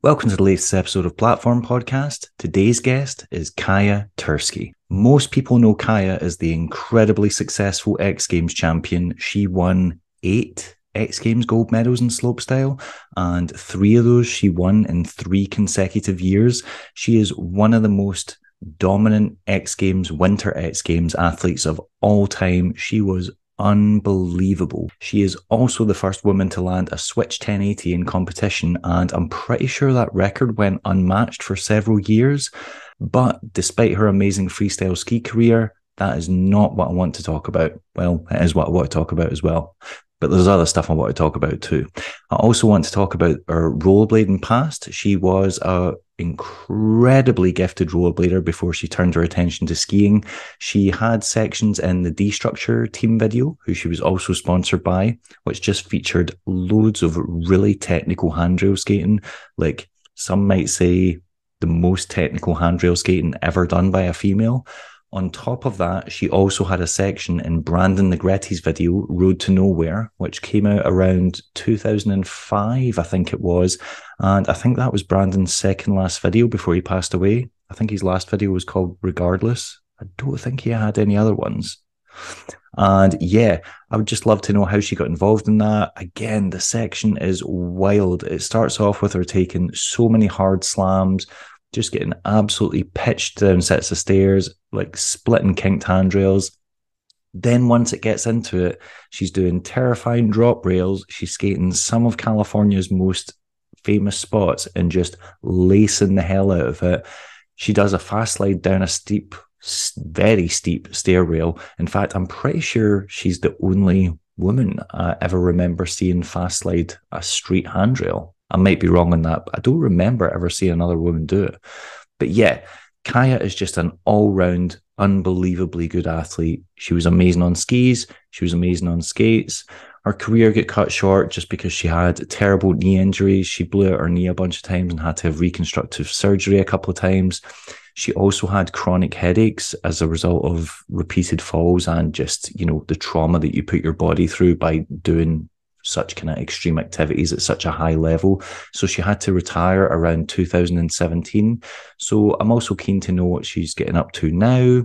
Welcome to the latest episode of Platform Podcast. Today's guest is Kaya Turski. Most people know Kaya as the incredibly successful X Games champion. She won 8 X Games gold medals in slopestyle, and 3 of those she won in 3 consecutive years. She is one of the most dominant Winter X Games athletes of all time. She was unbelievable. She is also the first woman to land a switch 1080 in competition, and I'm pretty sure that record went unmatched for several years. But despite her amazing freestyle ski career, that is not what I want to talk about. Well, it is what I want to talk about as well, but there's other stuff I want to talk about too. I also want to talk about her rollerblading past. She was a incredibly gifted rollerblader before she turned her attention to skiing. She had sections in the D-Structure team video, who she was also sponsored by, which just featured loads of really technical handrail skating. Like, some might say the most technical handrail skating ever done by a female. On top of that, she also had a section in Brandon Negrete's video, Road to Nowhere, which came out around 2005, I think it was. And I think that was Brandon's second last video before he passed away. I think his last video was called Regardless. I don't think he had any other ones. And yeah, I would just love to know how she got involved in that. Again, the section is wild. It starts off with her taking so many hard slams, just getting absolutely pitched down sets of stairs, like splitting kinked handrails. Then once it gets into it, she's doing terrifying drop rails. She's skating some of California's most famous spots and just lacing the hell out of it. She does a fast slide down a steep, very steep stair rail. In fact, I'm pretty sure she's the only woman I ever remember seeing fast slide a street handrail. I might be wrong on that, but I don't remember ever seeing another woman do it. But yeah, Kaya is just an all-round, unbelievably good athlete. She was amazing on skis. She was amazing on skates. Her career got cut short just because she had terrible knee injuries. She blew out her knee a bunch of times and had to have reconstructive surgery a couple of times. She also had chronic headaches as a result of repeated falls and just, the trauma that you put your body through by doing such kind of extreme activities at such a high level. So she had to retire around 2017. So I'm also keen to know what she's getting up to now.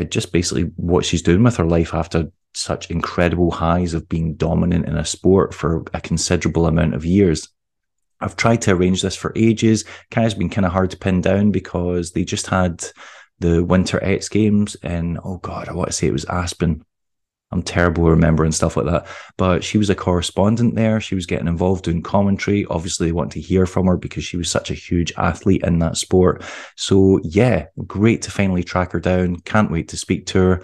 Just basically what she's doing with her life after such incredible highs of being dominant in a sport for a considerable amount of years. I've tried to arrange this for ages. Kaya's been kind of hard to pin down because they just had the Winter X Games in, I want to say it was Aspen. I'm terrible remembering stuff like that. But she was a correspondent there. She was getting involved in commentary. Obviously, they want to hear from her because she was such a huge athlete in that sport. So yeah, great to finally track her down. Can't wait to speak to her.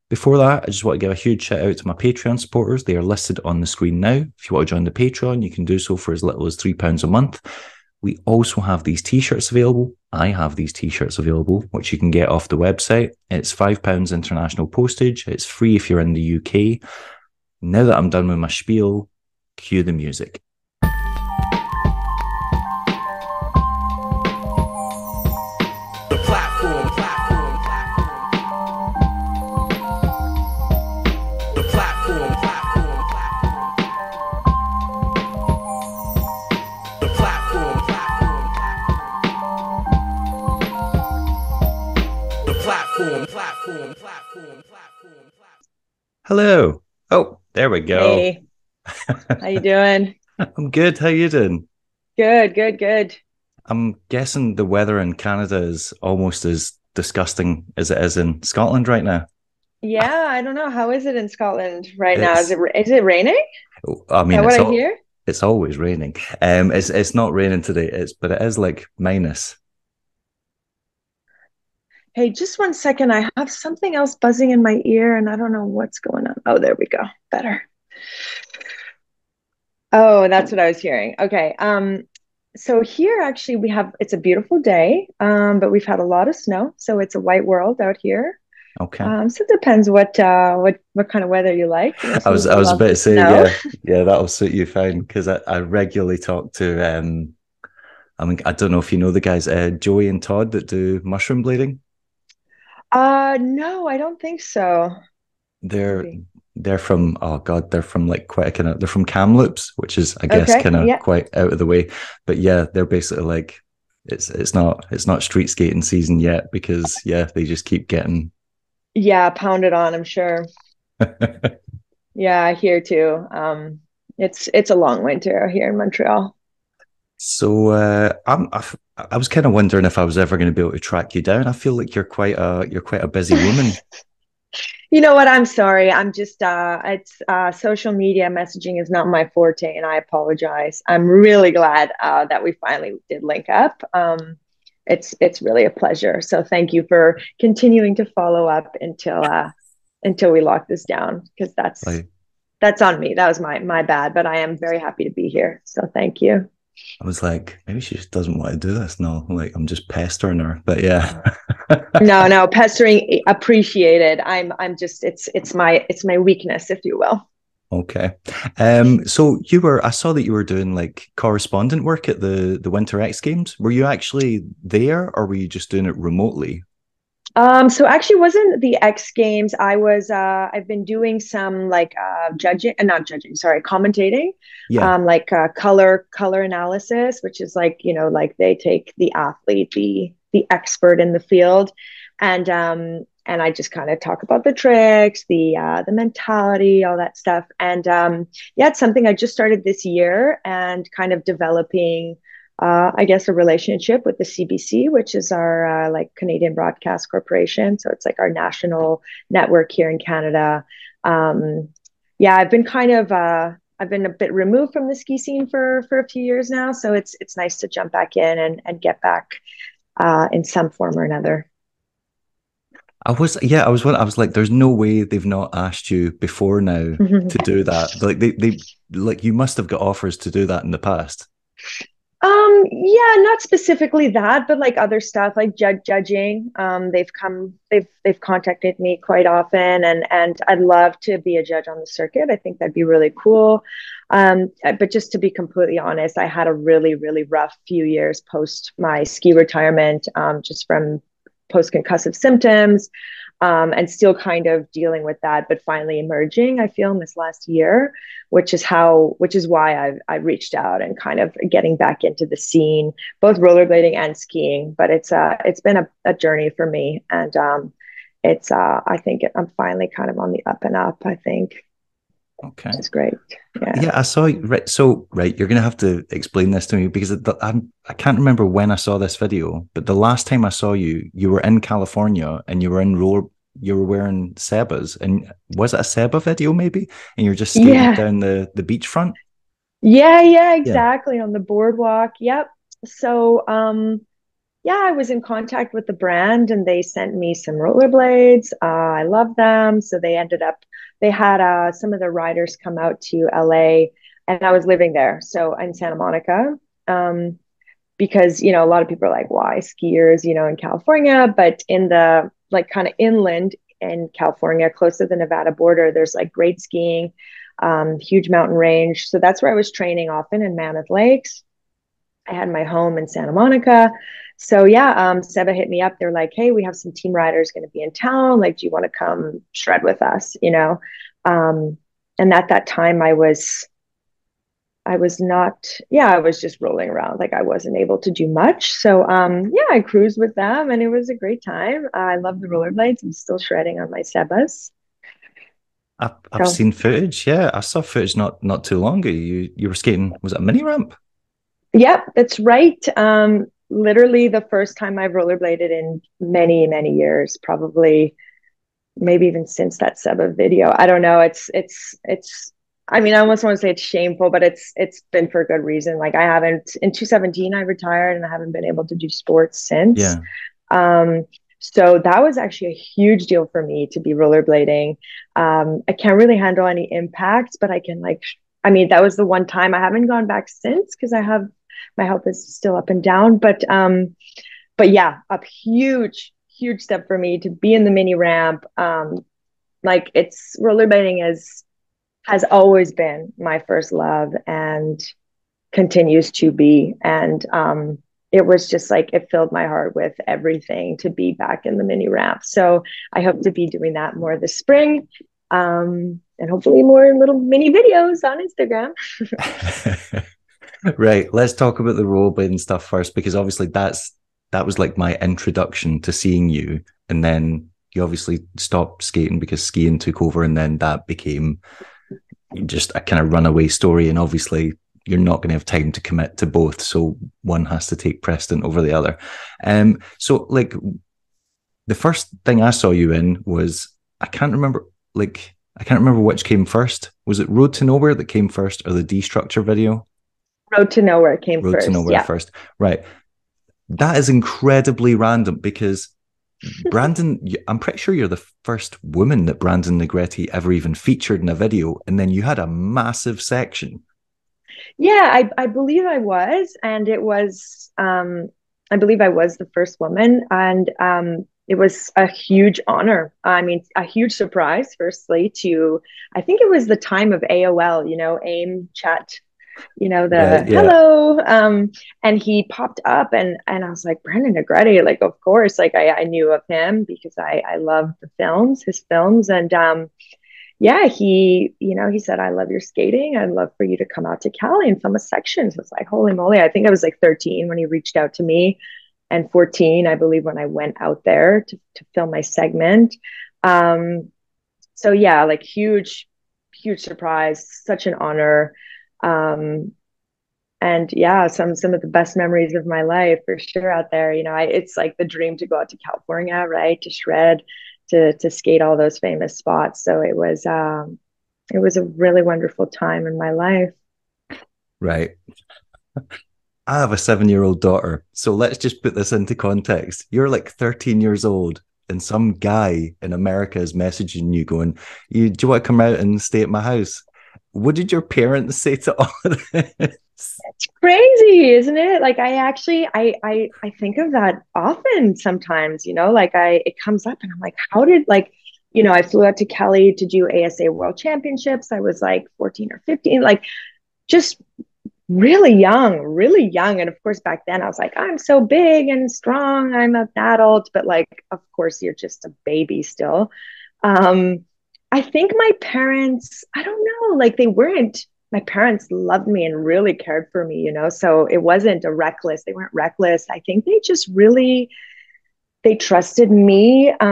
Before that, I just want to give a huge shout out to my Patreon supporters. They are listed on the screen now. If you want to join the Patreon, you can do so for as little as £3 a month. We also have these t-shirts available. I have these t-shirts available, which you can get off the website. It's £5 international postage. It's free if you're in the UK. Now that I'm done with my spiel, cue the music. Hello. Oh, there we go. Hey, how you doing? I'm good. How you doing? Good. I'm guessing the weather in Canada is almost as disgusting as it is in Scotland right now. Yeah, I don't know. How is it in Scotland right now? Is It's, it raining? I Is mean, that what I hear? it's always raining. It's not raining today. But it is like minus. Hey, just one second. I have something else buzzing in my ear and I don't know what's going on. Oh, there we go. Better. Oh, that's what I was hearing. Okay. So here actually it's a beautiful day, but we've had a lot of snow, so it's a white world out here. Okay. So it depends what kind of weather you like. I Some was people I was love about to the say, snow. yeah, that'll suit you fine because I regularly talk to I don't know if you know the guys, Joey and Todd that do mushroom blading. No, I don't think so. They're Maybe. they're from, oh God, they're from like quite a kind of, they're from Kamloops, which is, I guess, Okay. kind of Yeah. quite out of the way. But yeah, they're basically like, it's not street skating season yet because yeah, they just keep getting. Yeah. Pounded on, I'm sure. Yeah. Here too. It's a long winter here in Montreal. So I was kind of wondering if I was ever going to be able to track you down. I feel like you're quite a busy woman. You know what? I'm sorry. I'm just it's social media messaging is not my forte, and I apologize. I'm really glad that we finally did link up. It's really a pleasure. So thank you for continuing to follow up until we lock this down, because Like that's on me. That was my bad, but I am very happy to be here. So thank you. I was like, maybe she just doesn't want to do this. No, like I'm just pestering her. But yeah. No, no, pestering appreciated. I'm just it's my weakness, if you will. Okay. So I saw that you were doing like correspondent work at the Winter X Games. Were you actually there or were you just doing it remotely? So actually wasn't the X Games. I've been doing some like judging and not judging, sorry, commentating, Yeah. like color analysis, which is like, like they take the athlete, the expert in the field, and I just kind of talk about the tricks, the mentality, all that stuff. And yeah, it's something I just started this year and kind of developing I guess, a relationship with the CBC, which is our like Canadian Broadcast Corporation. So it's like our national network here in Canada. Um, yeah, I've been a bit removed from the ski scene for a few years now, so it's nice to jump back in and get back in some form or another. I was like, there's no way they've not asked you before now to do that. Like they like you must have got offers to do that in the past. Yeah, not specifically that, but like other stuff, like judging. They've contacted me quite often, and I'd love to be a judge on the circuit. I think that'd be really cool. But just to be completely honest, I had a really, really rough few years post my ski retirement, just from post concussive symptoms, and still kind of dealing with that, but finally emerging, I feel, in this last year, which is why I've reached out and kind of getting back into the scene, both rollerblading and skiing. But it's been a journey for me, and it's I think I'm finally kind of on the up and up, I think, which Okay. is great. Yeah. Yeah, I saw you. Right. So, right, you're gonna have to explain this to me because I can't remember when I saw this video, but the last time I saw you, you were in California and you were wearing Sebas, and was it a Seba video maybe? And you're just skating Yeah. down the beachfront. Yeah, Yeah. exactly. On the boardwalk. Yep. So, yeah, I was in contact with the brand and they sent me some rollerblades. I love them. So they had some of the riders come out to LA, and I was living there. So in Santa Monica, um, because, a lot of people are like, why skiers, in California, but in the like kind of inland in California, close to the Nevada border, there's like great skiing, huge mountain range. So that's where I was training often in Mammoth Lakes. I had my home in Santa Monica. So yeah, Seba hit me up. They're like, hey, we have some team riders going to be in town. Like, do you want to come shred with us? Um, and at that time I was not, yeah, I was just rolling around. Like I wasn't able to do much. So yeah, I cruised with them and it was a great time. I love the rollerblades. I'm still shredding on my Sebas. I've So seen footage. Yeah, I saw footage not too long ago. You were skating. Was it a mini ramp? yep, that's right. Literally the first time I've rollerbladed in many, many years, probably maybe even since that Seba video. I don't know. It's I mean, I almost want to say it's shameful, but it's been for a good reason. Like I haven't in 2017 I retired and I haven't been able to do sports since. Yeah. Um so that was actually a huge deal for me to be rollerblading. I can't really handle any impacts, but I can like I mean, that was the one time. I haven't gone back since because I have my health is still up and down, but yeah, a huge step for me to be in the mini ramp. Like it's rollerblading is has always been my first love and continues to be. And it was just like it filled my heart with everything to be back in the mini ramp. So I hope to be doing that more this spring. and hopefully more little mini videos on Instagram. Right. Let's talk about the rollerblading stuff first, because obviously that was like my introduction to seeing you. And then you obviously stopped skating because skiing took over, and then that became just a kind of runaway story. And obviously you're not going to have time to commit to both. So one has to take precedent over the other. So like the first thing I saw you in was, I can't remember which came first. Was it Road to Nowhere that came first, or the D-Structure video? Road to Nowhere came Road to first. Nowhere Yeah. first. Right. That is incredibly random, because Brandon, I'm pretty sure you're the first woman that Brandon Negrete ever even featured in a video. And then you had a massive section. Yeah, I believe I was, and it was I believe I was the first woman, and it was a huge honor. I mean, a huge surprise. Firstly, to I think it was the time of AOL, AIM chat, Right. the Yeah. hello, and he popped up, and I was like, Brandon Negrete, like, of course, like I knew of him because I loved his films, and yeah, he said, I love your skating. I'd love for you to come out to Cali and film a section. So it's like, holy moly. I think I was like 13 when he reached out to me, and 14, I believe, when I went out there to film my segment. So yeah, like huge surprise, such an honor. Um, and yeah, some of the best memories of my life for sure out there. It's like the dream to go out to California, right? To shred, to skate all those famous spots. So it was a really wonderful time in my life. Right. I have a 7-year-old daughter. So let's just put this into context. You're like 13 years old, and some guy in America is messaging you going, do you want to come out and stay at my house? What did your parents say to all of this? It's crazy, isn't it? Like I actually I think of that often sometimes, like it comes up and I'm like, how did like, I flew out to Cali to do ASA World Championships. I was like 14 or 15, like just really young, really young. And of course, back then I was like, I'm so big and strong. I'm an adult, but like, of course, you're just a baby still. Um, I think my parents, I don't know, like my parents loved me and really cared for me, so it wasn't they weren't reckless. I think they just really, they trusted me. I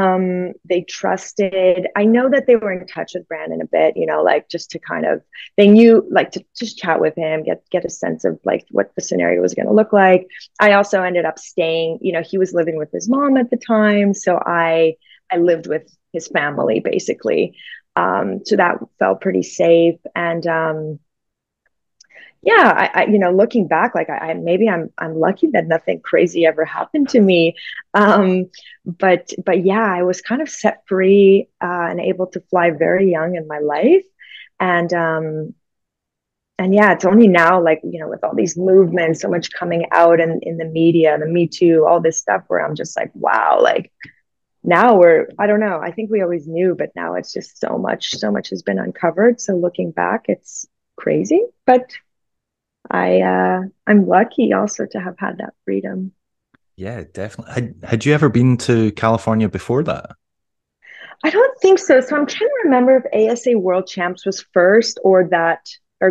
know that they were in touch with Brandon a bit, like just to kind of, they knew like to just chat with him, get a sense of like what the scenario was going to look like. I also ended up staying, he was living with his mom at the time. So I lived with his family basically. So that felt pretty safe. And, yeah, looking back, like maybe I'm lucky that nothing crazy ever happened to me. But yeah, I was kind of set free and able to fly very young in my life. And yeah, it's only now, like, with all these movements, so much coming out in the media, the Me Too, all this stuff, where I'm just like, wow, like now I don't know, I think we always knew, but now it's just so much has been uncovered. So looking back, it's crazy, but I'm lucky also to have had that freedom. Yeah, definitely. Had you ever been to California before that? I don't think so. So I'm trying to remember if ASA World Champs was first, or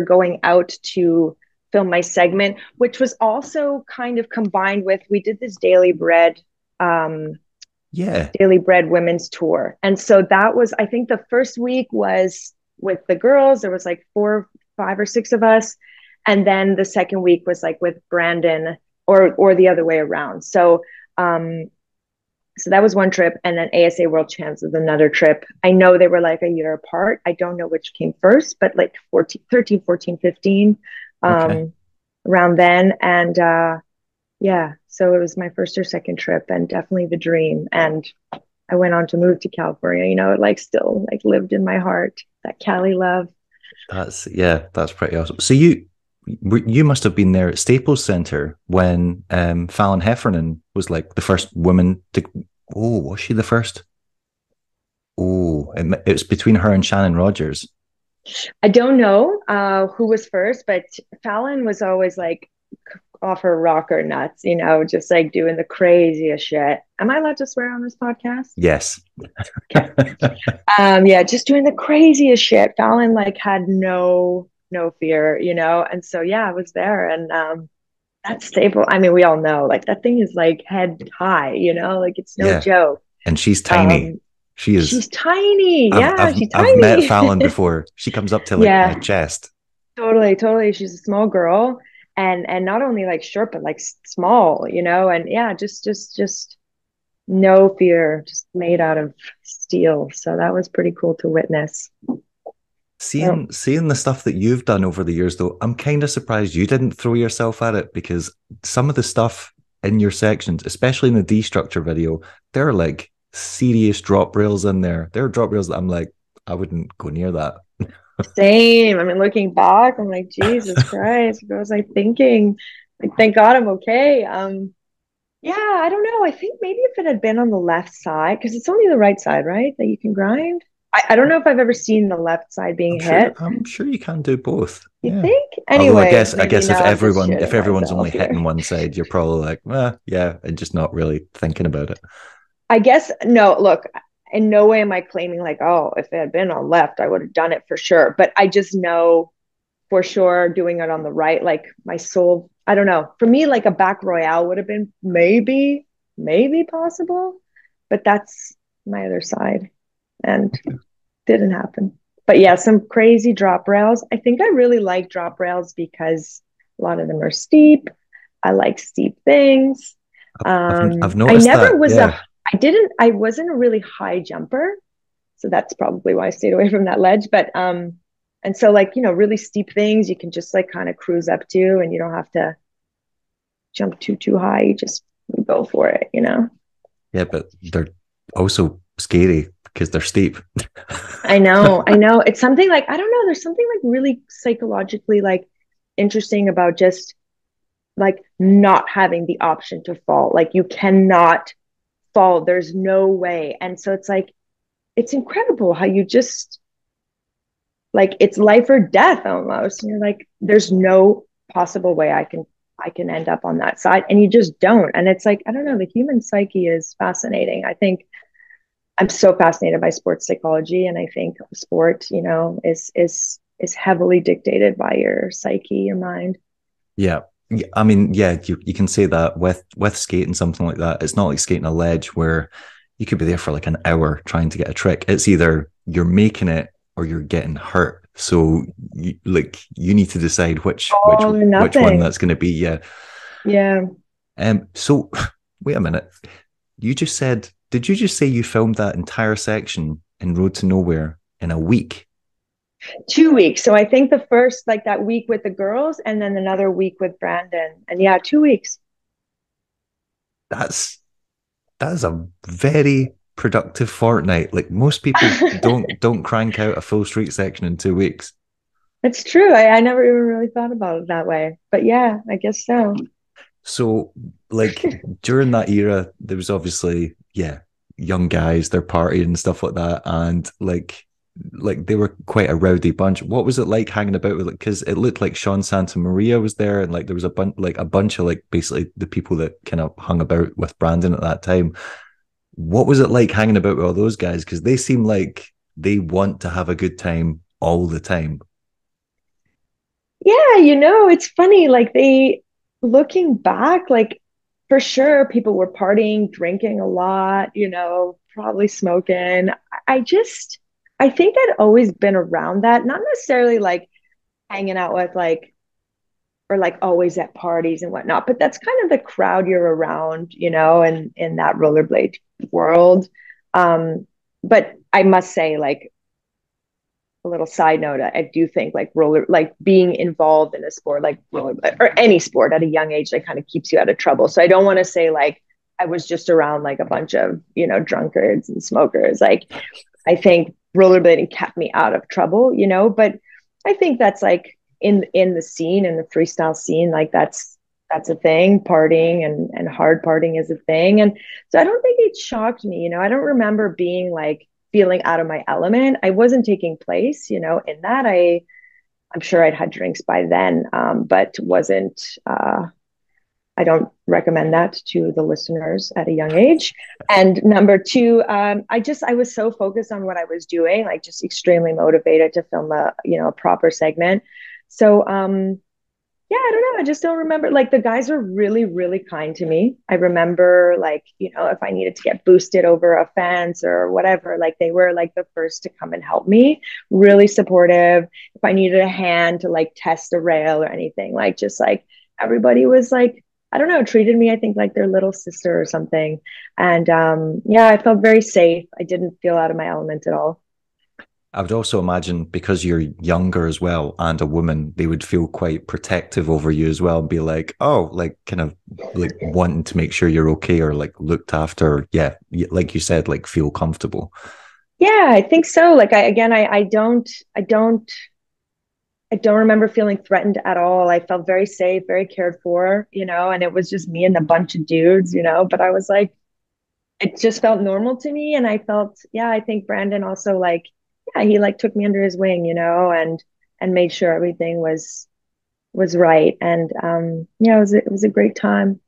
going out to film my segment, which was also kind of combined with, we did this um, Yeah. Daily Bread women's tour. And so that was, I think the first week was with the girls. There was like 5 or 6 of us. And then the second week was like with Brandon, or the other way around. So that was one trip. And then ASA World Champs was another trip. I know they were like a year apart. I don't know which came first, but like 13, 14, 15, Okay. around then. And yeah, so it was my first or second trip, and definitely the dream. And I went on to move to California, it like still like lived in my heart, that Cali love. That's pretty awesome. So you must have been there at Staples Center when Fallon Heffernan was like the first woman to. Oh, was she the first? Oh, it was between her and Shannon Rogers. I don't know who was first, but Fallon was always like off her rocker nuts, just like doing the craziest shit. Am I allowed to swear on this podcast? Yes. Okay. Yeah, just doing the craziest shit. Fallon like had no fear, and so yeah, I was there, and that staple. I mean, we all know like that thing is like head high, like it's no Yeah. joke. And she's tiny. She is. She's tiny. I've Yeah, I've she's I've met tiny. Fallon before. She comes up to like my Yeah, chest. totally. She's a small girl, and not only like short, but like small, and yeah, just no fear, just made out of steel. So that was pretty cool to witness. So Seeing the stuff that you've done over the years, though, I'm kind of surprised you didn't throw yourself at it, because some of the stuff in your sections, especially in the D structure video, there are like serious drop rails in there. There are drop rails that I'm like, I wouldn't go near that. same. I mean, looking back, I'm like, Jesus Christ, what was I thinking? Like, thank God I'm okay. Yeah, I don't know. I think maybe if it had been on the left side, because it's only the right side, right, that you can grind. I don't know if I've ever seen the left side being hit. I'm sure you can do both. You Yeah. think? Although Anyway, I maybe guess now I'm just if shitting everyone's myself only here. hitting one side, you're probably like, well, yeah, and just not really thinking about it. I guess no, look, in no way am I claiming like, oh, if it had been on left, I would have done it for sure. But I just know for sure doing it on the right, like my soul, I don't know. For me, like a back royale would have been maybe possible, but that's my other side and didn't happen. But yeah, some crazy drop rails. I think I really like drop rails because a lot of them are steep. I like steep things. I've I noticed never that. was Yeah. I wasn't a really high jumper. So that's probably why I stayed away from that ledge. But and so like, really steep things you can just like kind of cruise up to, and you don't have to jump too high. You just go for it. Yeah, but they're also scary because they're steep. I know. It's something like, I don't know, there's something like really psychologically like interesting about just like not having the option to fall. Like you cannot fall. There's no way. And so it's like, it's incredible how you just like it's life or death almost. And you're like, there's no possible way I can end up on that side. And you just don't. And it's like, I don't know, the human psyche is fascinating. I think I'm so fascinated by sports psychology. And I think sport, is heavily dictated by your psyche, your mind. Yeah. I mean, yeah, you can say that with skating, something like that. It's not like skating a ledge where you could be there for like an hour trying to get a trick. It's either you're making it or you're getting hurt. So you need to decide All or which one nothing. that's going to be. Yeah. Yeah. So wait a minute. Did you just say you filmed that entire section in Road to Nowhere in a week? 2 weeks. So I think the first, like that week with the girls, and then another week with Brandon. And yeah, 2 weeks. That's that's a very productive fortnight. Like most people don't crank out a full street section in 2 weeks. It's true. I never even really thought about it that way. But yeah, I guess so. So like during that era, there was obviously, yeah, young guys, they're partying and stuff like that. And like they were quite a rowdy bunch. What was it like hanging about with, because it looked like Sean Santa Maria was there, and like there was a bunch of like basically the people that kind of hung about with Brandon at that time. What was it like hanging about with all those guys? Because they seem like they want to have a good time all the time. Yeah, it's funny. Like looking back, like for sure, people were partying, drinking a lot, probably smoking. I just, I think I'd always been around that, not necessarily like hanging out with like, or like always at parties and whatnot, but that's kind of the crowd you're around, and in that rollerblade world. But I must say, like, a little side note, I do think like being involved in a sport like roller or any sport at a young age, that kind of keeps you out of trouble. So I don't want to say like I was just around like a bunch of, drunkards and smokers. Like I think rollerblading kept me out of trouble, but I think that's like in the scene, in the freestyle scene, like that's a thing. Partying and hard partying is a thing. And so I don't think it shocked me, I don't remember being like feeling out of my element. I wasn't taking place, in that I'm sure I'd had drinks by then, but wasn't I don't recommend that to the listeners at a young age. And number two, I was so focused on what I was doing, like just extremely motivated to film a proper segment. So yeah, I don't know. I just don't remember. Like the guys were really, really kind to me. I remember, like, if I needed to get boosted over a fence or whatever, like they were like the first to come and help me, really supportive. If I needed a hand to like test a rail or anything, like just like everybody was like, I don't know, treated me, I think, like their little sister or something. And yeah, I felt very safe. I didn't feel out of my element at all. I would also imagine because you're younger as well and a woman, they would feel quite protective over you as well and be like, oh, like kind of like wanting to make sure you're okay or like looked after. Yeah. Like you said, like feel comfortable. Yeah, I think so. Like I don't remember feeling threatened at all. I felt very safe, very cared for, and it was just me and a bunch of dudes, but I was like, it just felt normal to me. And I felt, yeah, I think Brandon also like, yeah, he like took me under his wing, and made sure everything was right. And yeah, it was a great time.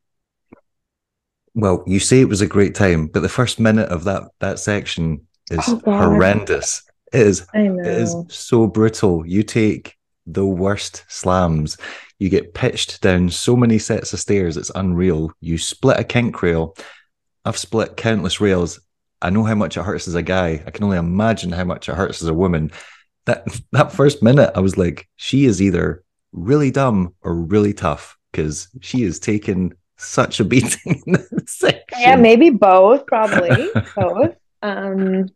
Well, you say it was a great time, but the first minute of that section is Oh God, horrendous. It is I know. so brutal. You take the worst slams. You get pitched down so many sets of stairs, it's unreal. You split a kink rail. I've split countless rails. I know how much it hurts as a guy. I can only imagine how much it hurts as a woman. That first minute, I was like, she is either really dumb or really tough because she is taking such a beating in this Yeah, section. maybe both, probably both. Um,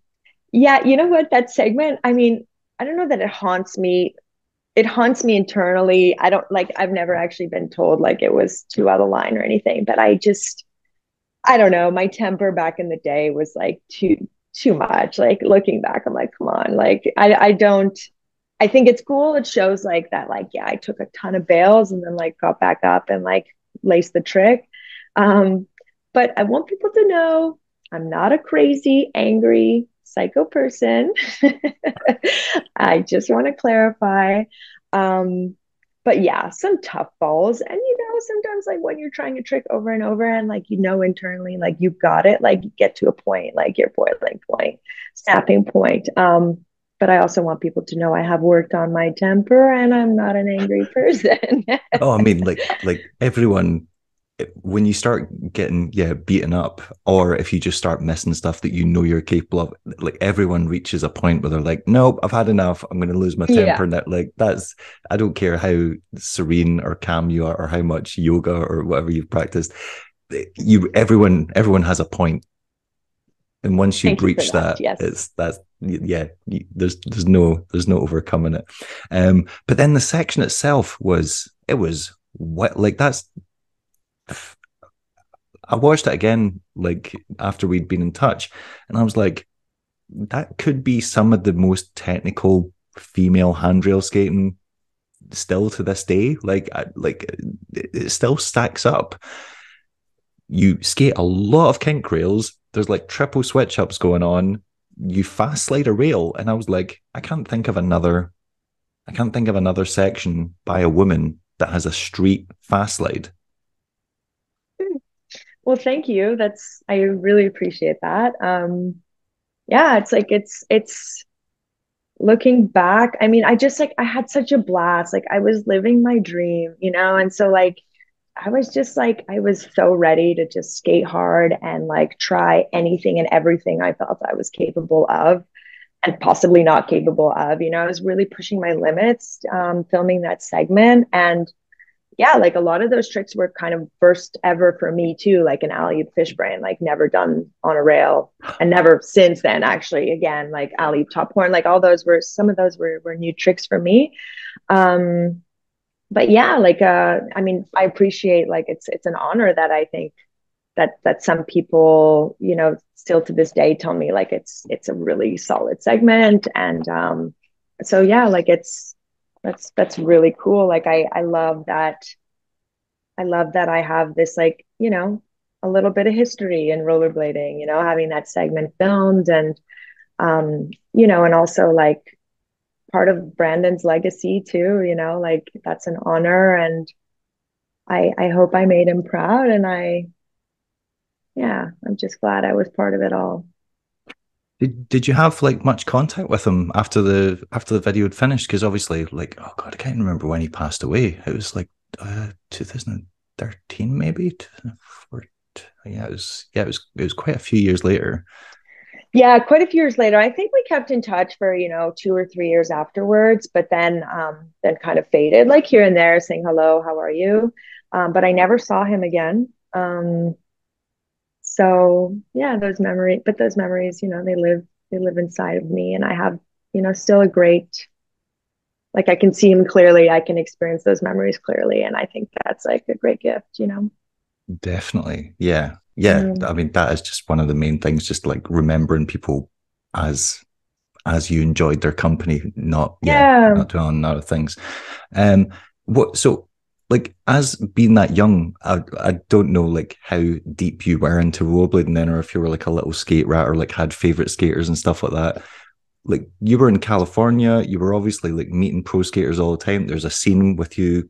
yeah, you know what? That segment, I mean, I don't know that it haunts me. It haunts me internally. I don't like, I've never actually been told like it was too out of line or anything, but I don't know. My temper back in the day was like too much. Like looking back, I'm like, come on. Like I don't I think it's cool. It shows like that, like, yeah, I took a ton of bails and then like got back up and like laced the trick. Um, but I want people to know I'm not a crazy, angry, psycho person. I just want to clarify. Um, but yeah, some tough balls. And sometimes like when you're trying a trick over and over and like internally like you got it, like you get to a point, like your boiling point, snapping point. But I also want people to know I have worked on my temper and I'm not an angry person. Oh, I mean, like everyone, when you start getting beaten up, or if you just start missing stuff that you know you're capable of, like everyone reaches a point where they're like, nope, I've had enough. I'm going to lose my temper. Yeah, And that, like, that's I don't care how serene or calm you are, or how much yoga or whatever you've practiced. Everyone has a point, and once you thank you for breach that. that, Yes. it's that's yeah. There's no overcoming it. But then the section itself was what like that's I watched it again, like after we'd been in touch, and I was like, that could be some of the most technical female handrail skating still to this day. It still stacks up. You skate a lot of kink rails. There's like triple switch ups going on. You fast slide a rail, and I was like, I can't think of another section by a woman that has a street fast slide. Well, thank you. I really appreciate that. Yeah, it's like it's looking back. I mean, I just like I had such a blast. Like I was living my dream, and so like I was just like I was so ready to just skate hard and like try anything and everything I felt I was capable of and possibly not capable of. I was really pushing my limits, filming that segment. And yeah, like a lot of those tricks were kind of first ever for me too, like an alley fish brain, like never done on a rail and never since then actually again, like alley top horn, like all those were some of those were new tricks for me. Um, but yeah, like I mean, I appreciate like it's an honor that I think that some people, still to this day tell me like it's a really solid segment. And so yeah, like that's really cool. Like I love that I have this like, a little bit of history in rollerblading, having that segment filmed and and also like part of Brandon's legacy too, like that's an honor. And I hope I made him proud, and yeah, I'm just glad I was part of it all. Did you have like much contact with him after the video had finished? Because obviously, like, oh god, I can't remember when he passed away. It was like 2013, maybe 2014. Yeah, it was quite a few years later. Yeah, quite a few years later. I think we kept in touch for, 2 or 3 years afterwards, but then kind of faded, like here and there, saying hello, how are you? But I never saw him again. So yeah, those memories, they live inside of me, and I have, still a great, like, I can see him clearly, I can experience those memories clearly, and I think that's like a great gift. Definitely, yeah, yeah. Mm. I mean, that is just one of the main things. Just like remembering people as you enjoyed their company, not Yeah. not doing other things. Um, what so like as being that young, I don't know like how deep you were into rollerblading then, or if you were like a little skate rat or like had favorite skaters and stuff like that. Like you were in California, you were obviously like meeting pro skaters all the time. There's a scene with you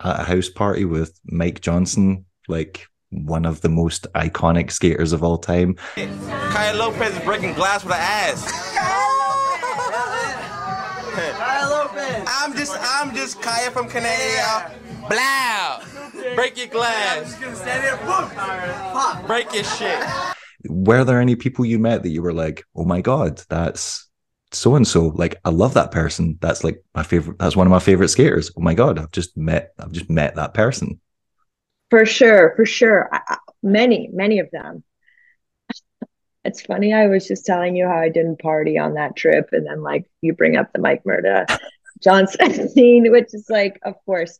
at a house party with Mike Johnson, like one of the most iconic skaters of all time. Kaya Lopez is breaking glass with her ass. Kaya Lopez. I'm just Kaya from Canada. Blow. Break your glass. Break your shit. Were there any people you met that you were like, oh my God, that's so and so? Like, I love that person. That's like my favorite. That's one of my favorite skaters. Oh my God, I've just met that person. For sure, for sure. Many of them. It's funny. I was just telling you how I didn't party on that trip, and then like you bring up the Mike Murda Johnson scene, which is like, of course,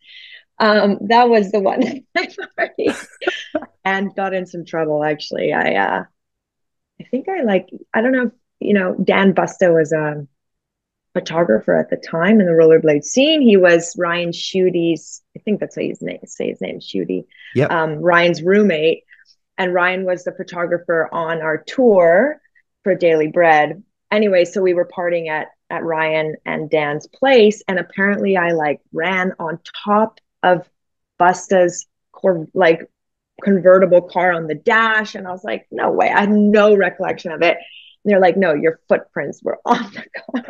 that was the one I partied and got in some trouble. Actually, I think I don't know if Dan Busta was a photographer at the time in the rollerblade scene. He was Ryan Schute's, I think that's how you say his name, Schute, Yep. Ryan's roommate. And Ryan was the photographer on our tour for Daily Bread. Anyway, so we were partying at Ryan and Dan's place, and apparently I like ran on top of Busta's like convertible car on the dash, and I was like, no way. I had no recollection of it. And they're like, no, your footprints were on the car.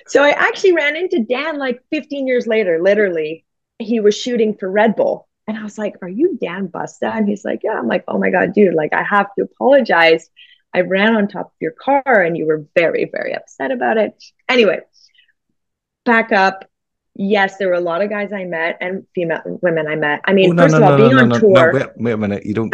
So I actually ran into Dan like 15 years later. Literally, he was shooting for Red Bull. And I was like, are you Dan Busta? And he's like, yeah. I'm like, oh my God, dude, like, I have to apologize. I ran on top of your car and you were very, very upset about it. Anyway, back up. Yes, there were a lot of guys I met and female women I met. I Oh mean, no first no of all, no no being no on no no! tour. Wait a minute! You don't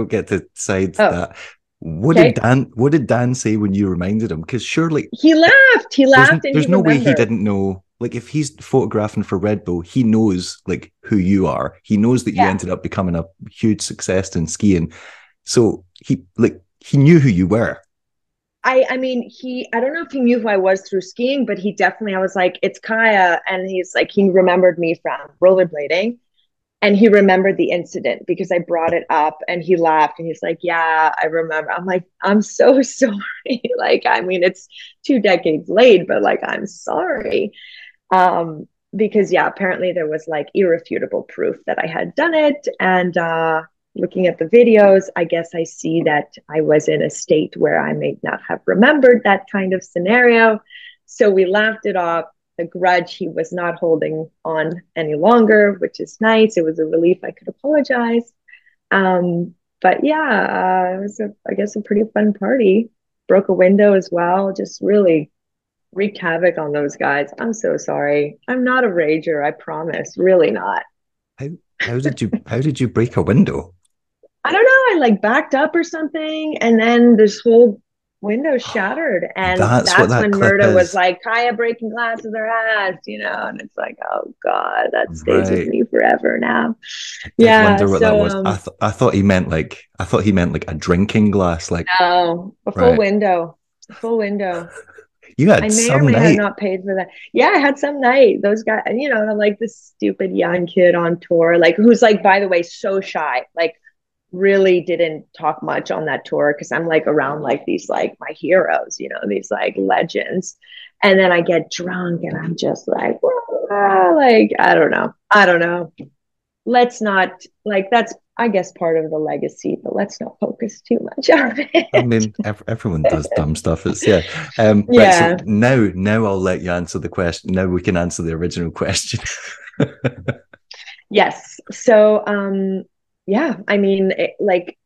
get to side Oh, that. What did okay. Dan say when you reminded him? Because surely He laughed. He laughed and he there's no way he remembered. didn't know. Like if he's photographing for Red Bull, he knows like who you are. He knows that you Yeah. ended up becoming a huge success in skiing. So he knew who you were. I mean, I don't know if he knew who I was through skiing, but he definitely, I was like, it's Kaya. And he's like, he remembered me from rollerblading. And he remembered the incident because I brought it up, and he laughed and he's like, yeah, I remember. I'm like, I'm so sorry. Like, I mean, it's 2 decades late, but like, I'm sorry. Because yeah, apparently there was like irrefutable proof that I had done it. And looking at the videos, I guess I see that I was in a state where I may not have remembered that kind of scenario. So we laughed it off. The grudge he was not holding on any longer, which is nice. It was a relief I could apologize. But yeah, it was, I guess, a pretty fun party. Broke a window as well. Just really wreaked havoc on those guys. I'm so sorry. I'm not a rager, I promise. Really not. How how did you break a window? I don't know. I like backed up or something, and then this whole window shattered. And That's what that's that when clip Murda was is. like, Kaya breaking glass with her ass. And it's like, oh God, that stays with Right. me forever now. I did Yeah. wonder what that So was. I thought he meant like a drinking glass. Like no, a full right. window. A full window. You I had may or some may have night. not paid for that. Yeah, I had some night. Those guys, I'm like this stupid young kid on tour, like who's like, by the way, so shy. Like really didn't talk much on that tour because I'm like around like these like my heroes, these like legends. And then I get drunk and I'm just like, like, I don't know. let's not, like, that's, I guess, part of the legacy, but let's not focus too much on it. I mean, everyone does dumb stuff. It's Right. So Yeah. now I'll let you answer the question. Now we can answer the original question. Yes. So, yeah, I mean, like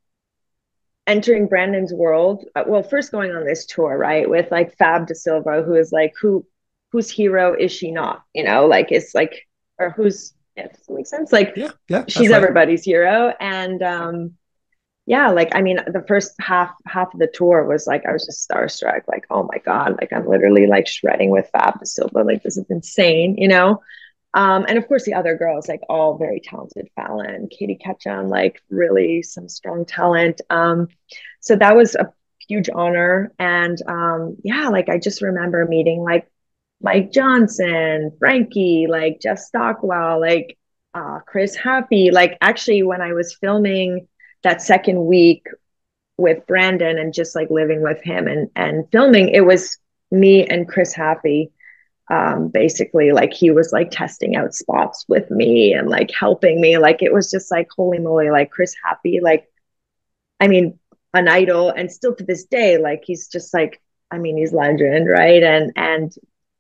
entering Brandon's world. Well, first going on this tour, right, with like Fab De Silva, who is like, whose hero is she not? You know, like it's like, or who's, yeah, does that make sense? Like, Yeah, she's that's right. everybody's hero, and yeah, like, I mean, the first half of the tour was like, I was just starstruck, like, oh my god, like I'm literally like shredding with Fab De Silva, like this is insane, you know. And of course the other girls, like all very talented, Fallon, Katie Ketchum, like really some strong talent. So that was a huge honor. And yeah, like I just remember meeting like Mike Johnson, Frankie, like Jeff Stockwell, like Chris Happy. Like actually when I was filming that second week with Brandon and just like living with him and filming, it was me and Chris Happy. Basically, like he was like testing out spots with me and like helping me. Like it was just like, holy moly, like Chris Happy, like, I mean, an idol, and still to this day, like he's just like, I mean, he's legend, right? And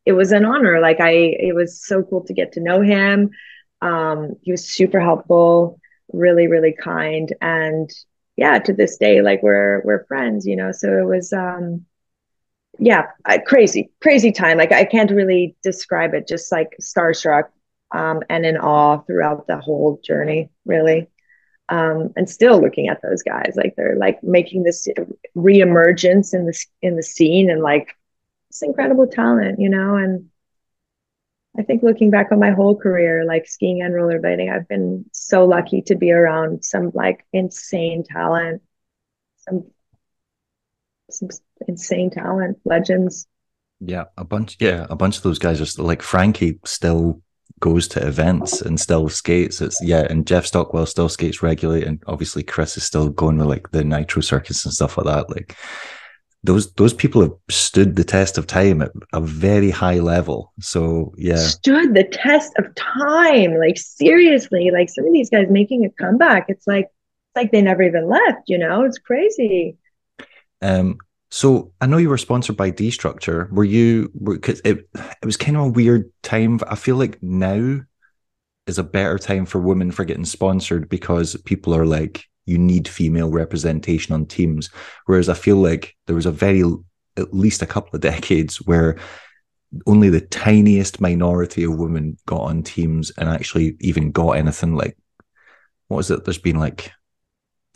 it was an honor. Like it was so cool to get to know him. He was super helpful, really, really kind, and yeah, to this day, like we're friends, you know. So it was yeah, crazy time. Like I can't really describe it, just like starstruck and in awe throughout the whole journey, really. And still looking at those guys, like they're like making this reemergence in the scene, and like it's incredible talent, you know. And I think looking back on my whole career, like skiing and rollerblading, I've been so lucky to be around some like insane talent, some some insane talent, legends. Yeah, a bunch. Yeah, a bunch of those guys are still, like Frankie still goes to events and still skates. It's and Jeff Stockwell still skates regularly, and obviously Chris is still going with like the Nitro circuits and stuff like that. Like those people have stood the test of time at a very high level. So yeah, stood the test of time. Like seriously, like some of these guys making a comeback. It's like they never even left. You know, it's crazy. So I know you were sponsored by D Structure. Were you? Because it was kind of a weird time. I feel like now is a better time for women for getting sponsored because people are like, you need female representation on teams. Whereas I feel like there was at least a couple of decades where only the tiniest minority of women got on teams and actually even got anything. Like, what was it?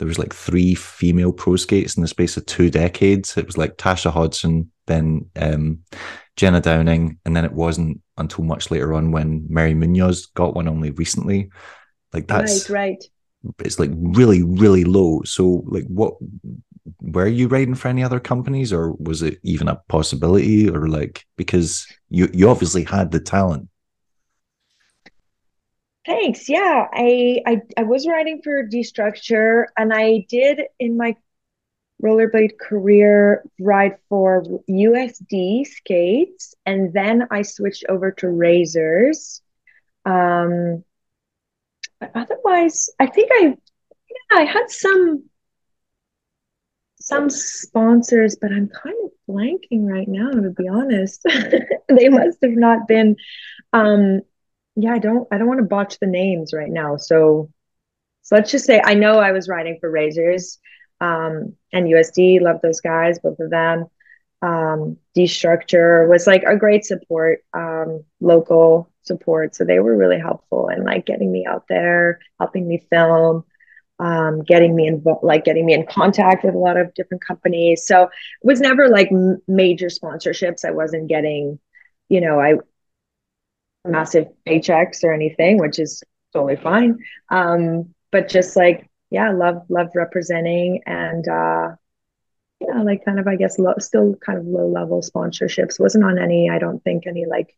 There was like 3 female pro skates in the space of 2 decades. It was like Tasha Hodgson, then Jenna Downing, and then it wasn't until much later on when Mary Munoz got one only recently. Like that's right. It's like really, really low. So like were you riding for any other companies, or was it even a possibility, or like, because you obviously had the talent? Thanks. Yeah, I was writing for D Structure, and I did in my rollerblade career ride for USD skates, and then I switched over to Razors. But otherwise, I think I had some sponsors, but I'm kind of blanking right now, to be honest. They must have not been. Yeah, I don't want to botch the names right now. So let's just say I know I was writing for Razors, and USD. Love those guys, both of them. D Structure was like a great support, local support. So they were really helpful in like getting me out there, helping me film, getting me involved, like getting me in contact with a lot of different companies. So it was never like major sponsorships. I wasn't getting, you know, massive paychecks or anything, which is totally fine. But just like, yeah, love representing, and yeah, like kind of, I guess, still kind of low level sponsorships. Wasn't on any, I don't think, any like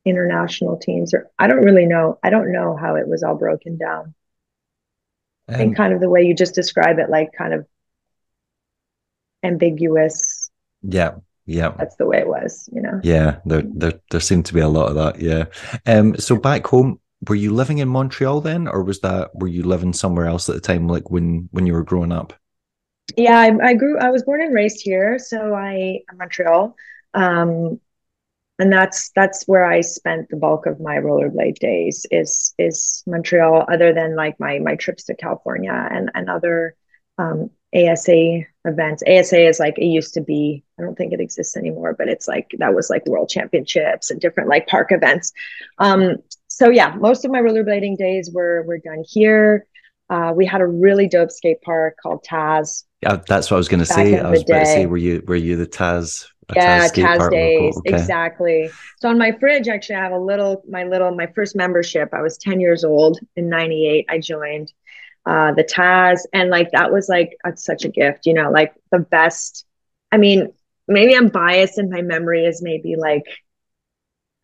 international teams, or I don't really know. I don't know how it was all broken down. I think kind of the way you just describe it, like kind of ambiguous. Yeah. That's the way it was, you know? Yeah, there seemed to be a lot of that. Yeah. So back home, were you living in Montreal then, or were you living somewhere else at the time, like when you were growing up? Yeah, I was born and raised here, so I'm Montreal. Um, and that's where I spent the bulk of my rollerblade days is Montreal, other than like my trips to California and other ASA events. ASA is like, it used to be, I don't think it exists anymore, but it's like that was like world championships and different like park events. So yeah, most of my rollerblading days were done here. We had a really dope skate park called Taz Yeah, that's what I was going to back say. I in the was about to say, day. were you the Taz, a Taz Yeah, skate Taz park local? days. Okay. Exactly. So on my fridge, actually, I have my first membership. I was 10 years old in 98. I joined the Taz. And like, that was like such a gift, you know, like the best. I mean, maybe I'm biased and my memory is maybe like,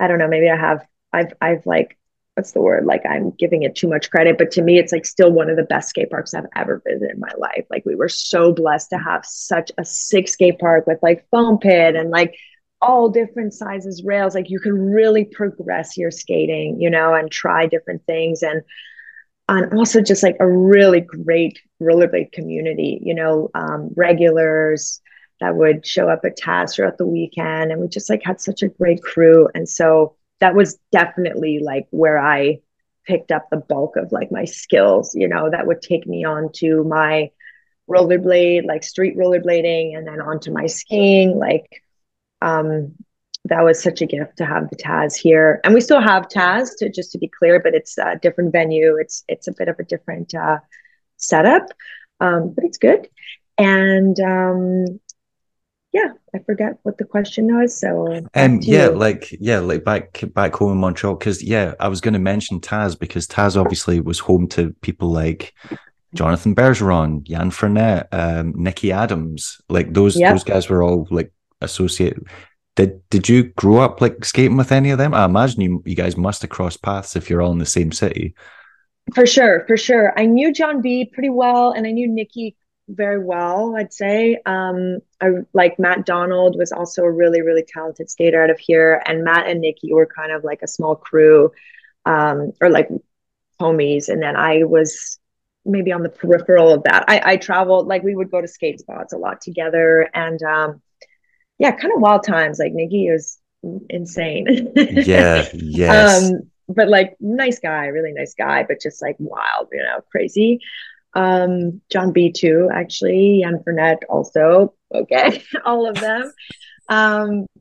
I don't know, maybe I've like, what's the word? Like I'm giving it too much credit, but to me, it's like still one of the best skate parks I've ever visited in my life. Like we were so blessed to have such a sick skate park with like foam pit and like all different sizes rails. Like you can really progress your skating, you know, and try different things. And also just like a really great rollerblade community, you know, regulars that would show up at Taz throughout the weekend. And we just like had such a great crew. And so that was definitely like where I picked up the bulk of like my skills, you know, that would take me on to my rollerblade, like street rollerblading, and then onto my skiing. Like um, that was such a gift to have the Taz here, and we still have Taz, to just to be clear, but it's a different venue. It's a bit of a different setup, but it's good. And yeah, I forgot what the question was. So back to you. Like back home in Montreal, because I was going to mention Taz because Taz obviously was home to people like Jonathan Bergeron, Jan Frenette, Nicky Adams. Like those Yep. guys were all like associated. Did you grow up like skating with any of them? I imagine you guys must have crossed paths if you're all in the same city. For sure, for sure. I knew John B pretty well, and I knew Nikki very well, I'd say. I like Matt Donald was also a really, really talented skater out of here. And Matt and Nikki were kind of like a small crew, or like homies. And then I was maybe on the peripheral of that. I traveled, like we would go to skate spots a lot together. And yeah, kind of wild times. Like Nikki is insane. Yeah, yes. um, but like nice guy, really nice guy, but just like wild, you know, crazy. John B too, actually, and Burnett also. Okay, all of them.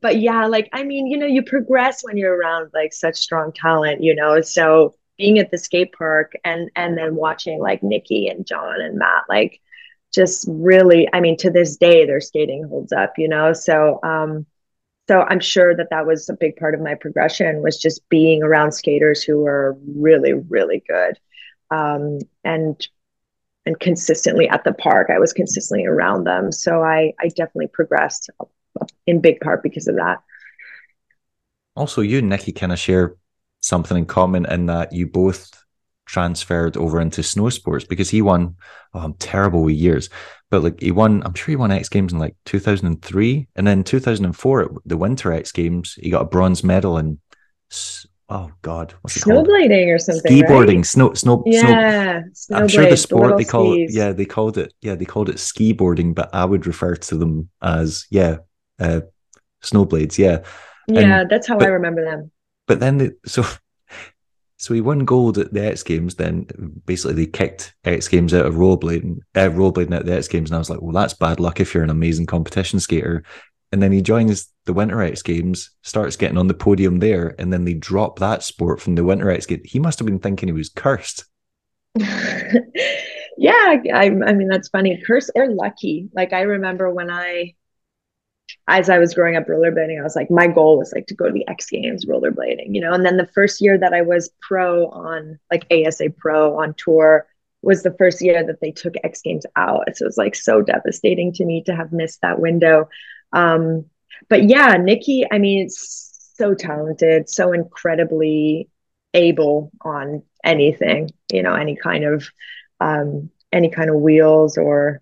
But yeah, like I mean, you know, you progress when you're around like such strong talent, you know. So being at the skate park and then watching like Nikki and John and Matt, like just really, I mean, to this day, their skating holds up, you know. So I'm sure that that was a big part of my progression, was just being around skaters who were really, really good. And consistently at the park, I was consistently around them. So I definitely progressed in big part because of that. Also, you and Nikki kind of share something in common in that you both transferred over into snow sports because he won. Oh, I'm terrible with years, but like he won. I'm sure he won X Games in like 2003, and then 2004 at the Winter X Games, he got a bronze medal in. Oh God, what's it called? Snowblading or something, Skiboarding, right? snow. Yeah, I'm sure the snowblades, the sport little they call it. skis. They called it ski boarding, but I would refer to them as uh, snowblades. Yeah, Yeah, and that's how I but remember them. then so he won gold at the X Games. Then basically they kicked X Games out of rollerblading at the X Games, and I was like, well, that's bad luck if you're an amazing competition skater. And then he joins the Winter X Games, starts getting on the podium there, and then they drop that sport from the Winter X Games. He must have been thinking he was cursed. Yeah, I mean that's funny. Curse or lucky. Like I remember when as I was growing up rollerblading, I was like, my goal was like to go to the X Games rollerblading, you know. And then the first year that I was pro on like ASA pro on tour was the first year that they took X Games out. So it was like so devastating to me to have missed that window. Um, but yeah, Nikki, I mean, it's so talented, so incredibly able on anything, you know, any kind of wheels or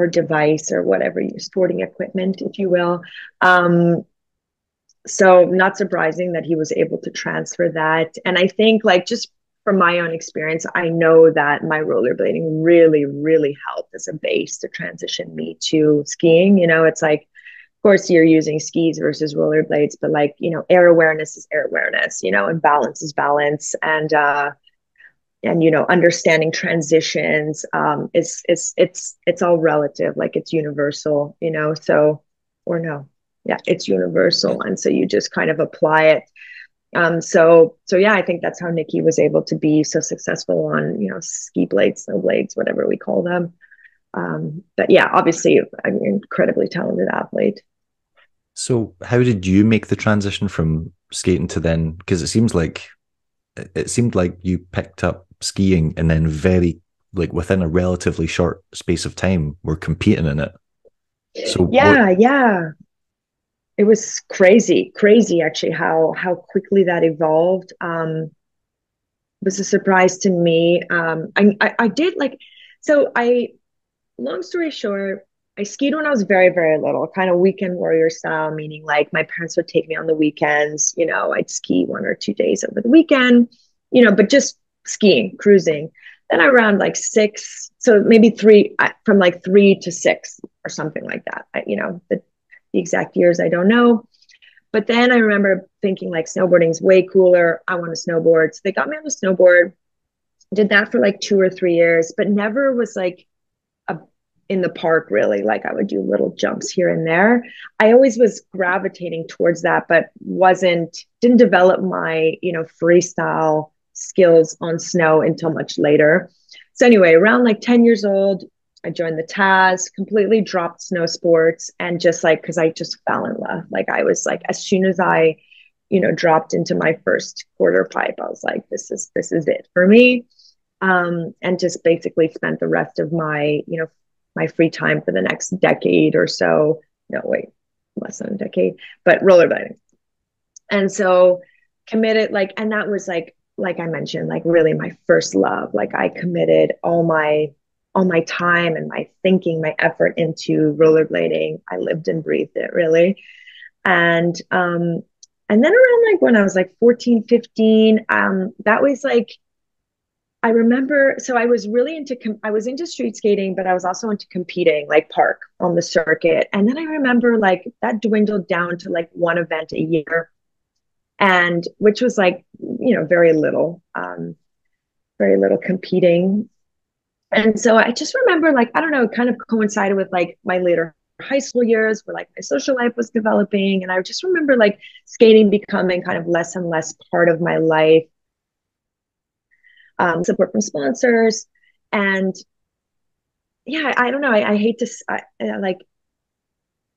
device or whatever your sporting equipment, if you will. Um, So not surprising that he was able to transfer that. And I think like just from my own experience, I know that my rollerblading really, really helped as a base to transition me to skiing. You know, it's like, of course, you're using skis versus rollerblades, but like, you know, air awareness is air awareness, you know, and balance is balance. And you know, understanding transitions is it's all relative, like it's universal, you know. So, or no, yeah, it's universal, and so you just kind of apply it. So yeah, I think that's how Nikki was able to be so successful on, you know, ski blades, snow blades, whatever we call them. But yeah, obviously an incredibly talented athlete. So how did you make the transition from skating to then? Because it seemed like you picked up skiing and then very like within a relatively short space of time were competing in it. So what? Yeah, it was crazy actually how quickly that evolved. Was a surprise to me. I did like, so I, long story short, I skied when I was very, very little, kind of weekend warrior style, meaning like my parents would take me on the weekends. You know, I'd ski 1 or 2 days over the weekend, you know, but just skiing, cruising. Then around like 6, so maybe three, from like 3 to 6 or something like that. You know, the exact years I don't know. But then I remember thinking like snowboarding's way cooler. I want to snowboard. So they got me on the snowboard, did that for like 2 or 3 years, but never was like a, in the park really. Like I would do little jumps here and there. I always was gravitating towards that, but didn't develop my, you know, freestyle skills on snow until much later. So anyway, around like 10 years old, I joined the TAS, completely dropped snow sports, and just like, because I just fell in love. Like I was like, as soon as I, you know, dropped into my first quarter pipe, I was like, this is it for me. And just basically spent the rest of my, you know, my free time for the next decade or so. No, wait, less than a decade, but rollerblading. And so committed, like, and that was like I mentioned, like really my first love. Like I committed all my time and my thinking, my effort into rollerblading. I lived and breathed it really. And then around like when I was like 14, 15, that was like, I remember, so I was really I was into street skating, but I was also into competing like park on the circuit. And then I remember like that dwindled down to like one event a year, and which was like, you know, very little competing. And so I just remember like, I don't know, it kind of coincided with like my later high school years where like my social life was developing. And I just remember like skating becoming kind of less and less part of my life. Support from sponsors. And yeah, I don't know. I hate to, like,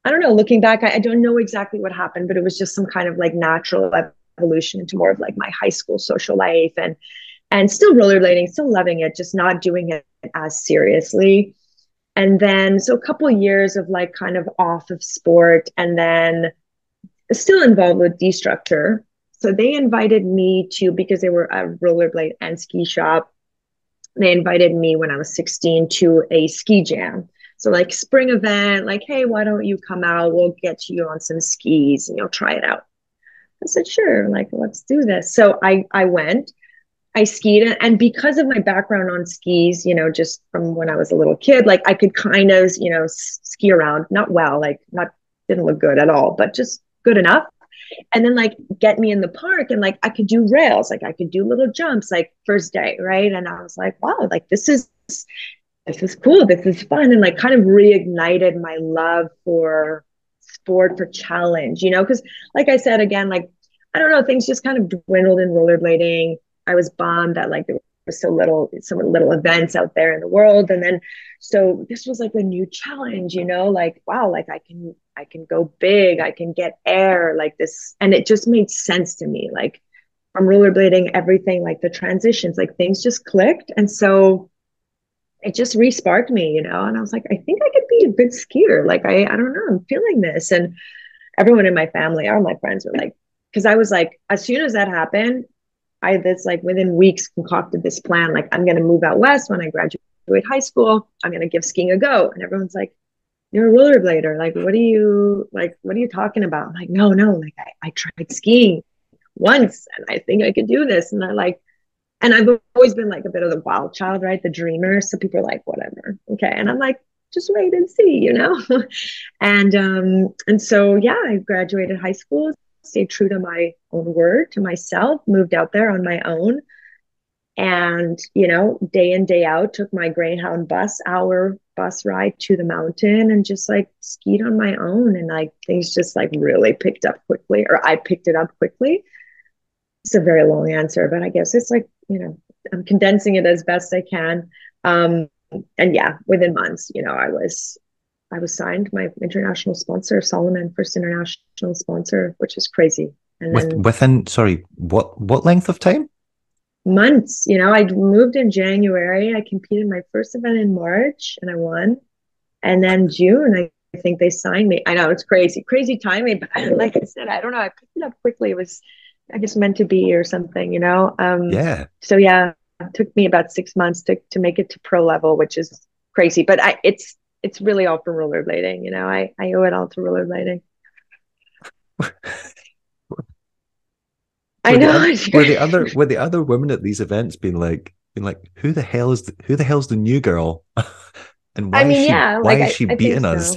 I don't know, looking back, I don't know exactly what happened, but it was just some kind of like natural evolution into more of like my high school social life, and still rollerblading, still loving it, just not doing it as seriously. And then, so a couple of years of like kind of off of sport, and then still involved with D-Structure. So they invited me to, because they were a rollerblade and ski shop, they invited me when I was 16 to a ski jam. So like spring event, like, hey, why don't you come out? We'll get you on some skis and you'll try it out. I said, sure, like, let's do this. So I went, I skied, and because of my background on skis, you know, just from when I was a little kid, like I could kind of, you know, ski around, not well, like not, didn't look good at all, but just good enough. And then like get me in the park, and like I could do rails, like I could do little jumps, like first day, right? And I was like, wow, like this is cool, this is fun, and like kind of reignited my love for sport, for challenge, you know, because like I said again, like I don't know, things just kind of dwindled in rollerblading. I was bummed that like there was so little events out there in the world, and then so this was like a new challenge, you know, like wow, like I can go big, I can get air like this, and it just made sense to me, like from rollerblading, everything, like the transitions, like things just clicked, and so it just re-sparked me, you know, and I was like, I think I could be a good skier, like I don't know, I'm feeling this. And everyone in my family, all my friends were like, because I was like, as soon as that happened, I this like within weeks concocted this plan. Like I'm going to move out west when I graduate high school. I'm going to give skiing a go. And everyone's like, you're a rollerblader. Like, what are you talking about? I'm like, no, like I tried skiing once and I think I could do this. And they're like, and I've always been like a bit of the wild child, right? The dreamer. So people are like, whatever. Okay. And I'm like, just wait and see, you know? And so yeah, I graduated high school, stayed true to my own word, to myself, moved out there on my own. And, you know, day in, day out, took my Greyhound hour bus ride to the mountain and just like skied on my own. And like things just like really picked up quickly, or I picked it up quickly. It's a very long answer, but I guess it's like, you know, I'm condensing it as best I can. And yeah, within months, you know, I was signed my international sponsor, Solomon, first international sponsor, which is crazy. And then Within, sorry, what length of time? months, you know, I moved in January. I competed my first event in March and I won. And then June, I think they signed me. I know it's crazy timing, but like I said, I don't know. I picked it up quickly. It was, I guess, meant to be or something, you know? Yeah. So yeah, it took me about 6 months to make it to pro level, which is crazy, but it's really all for rollerblading. You know, I owe it all to rollerblading. I know. Were the other women at these events being like, who the hell is the new girl? And why is she beating us?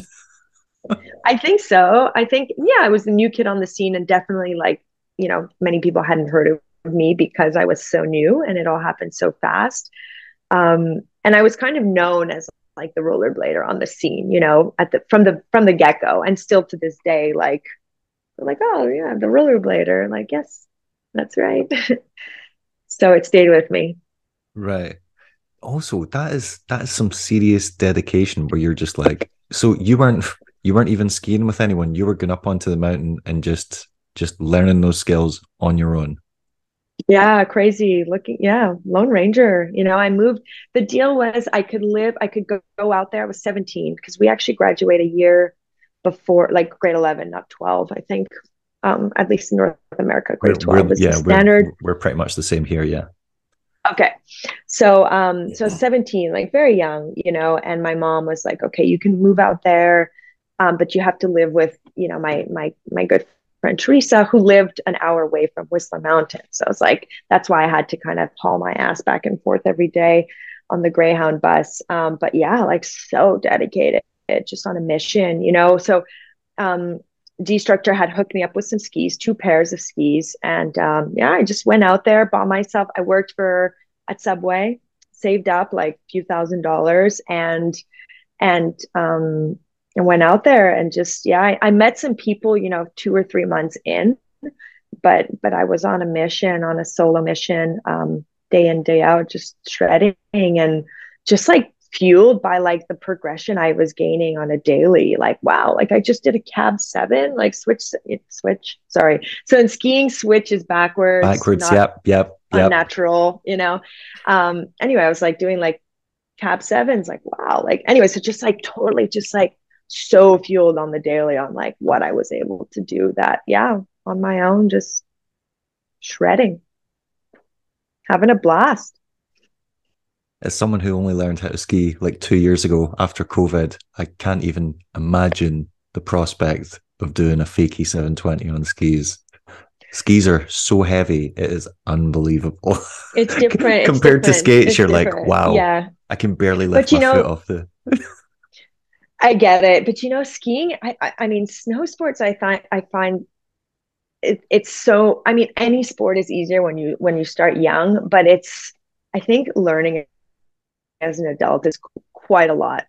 I think so. I think, yeah, I was the new kid on the scene, and definitely like, you know, many people hadn't heard of me because I was so new and it all happened so fast. And I was kind of known as like the rollerblader on the scene, you know, from the get-go, and still to this day, like, oh yeah, the rollerblader. Like, yes, that's right. So it stayed with me. Right. Also, that is some serious dedication where you're just like, so you weren't even skiing with anyone. You were going up onto the mountain and just learning those skills on your own. Yeah, crazy looking. Yeah, Lone Ranger. You know, I moved. The deal was I could go out there. I was 17 because we actually graduate a year before, like grade 11, not 12, I think. At least in North America, grade 12 is the standard. We're pretty much the same here, yeah. Okay. So 17, like very young, you know, and my mom was like, okay, you can move out there, but you have to live with, you know, my good friend Teresa, who lived an hour away from Whistler Mountain. So I was like, that's why I had to kind of haul my ass back and forth every day on the Greyhound bus. But yeah, like so dedicated, just on a mission, you know. So D-Structor had hooked me up with some skis, 2 pairs of skis. And yeah, I just went out there, bought myself, I worked at Subway, saved up like a few $1,000s and went out there and just, yeah, I met some people, you know, 2 or 3 months in, but I was on a mission, on a solo mission, day in, day out, just shredding and just like fueled by like the progression I was gaining on a daily. Like, wow, like I just did a cab 7, like switch. Sorry. So in skiing, switch is backwards. Yep. Unnatural, you know. Anyway, I was like doing like cab 7s, like, wow. Like, anyway, so just like totally just like so fueled on the daily on like what I was able to do that, yeah, on my own, just shredding, having a blast. As someone who only learned how to ski like 2 years ago after COVID, I can't even imagine the prospect of doing a fakie 720 on skis. Skis are so heavy, it is unbelievable. It's different. Compared to skates, it's you're different. Like, wow, yeah, I can barely lift my foot off the. I get it, but you know, skiing. I mean, snow sports. I find it's so. I mean, any sport is easier when you start young, but I think learning as an adult is quite a lot.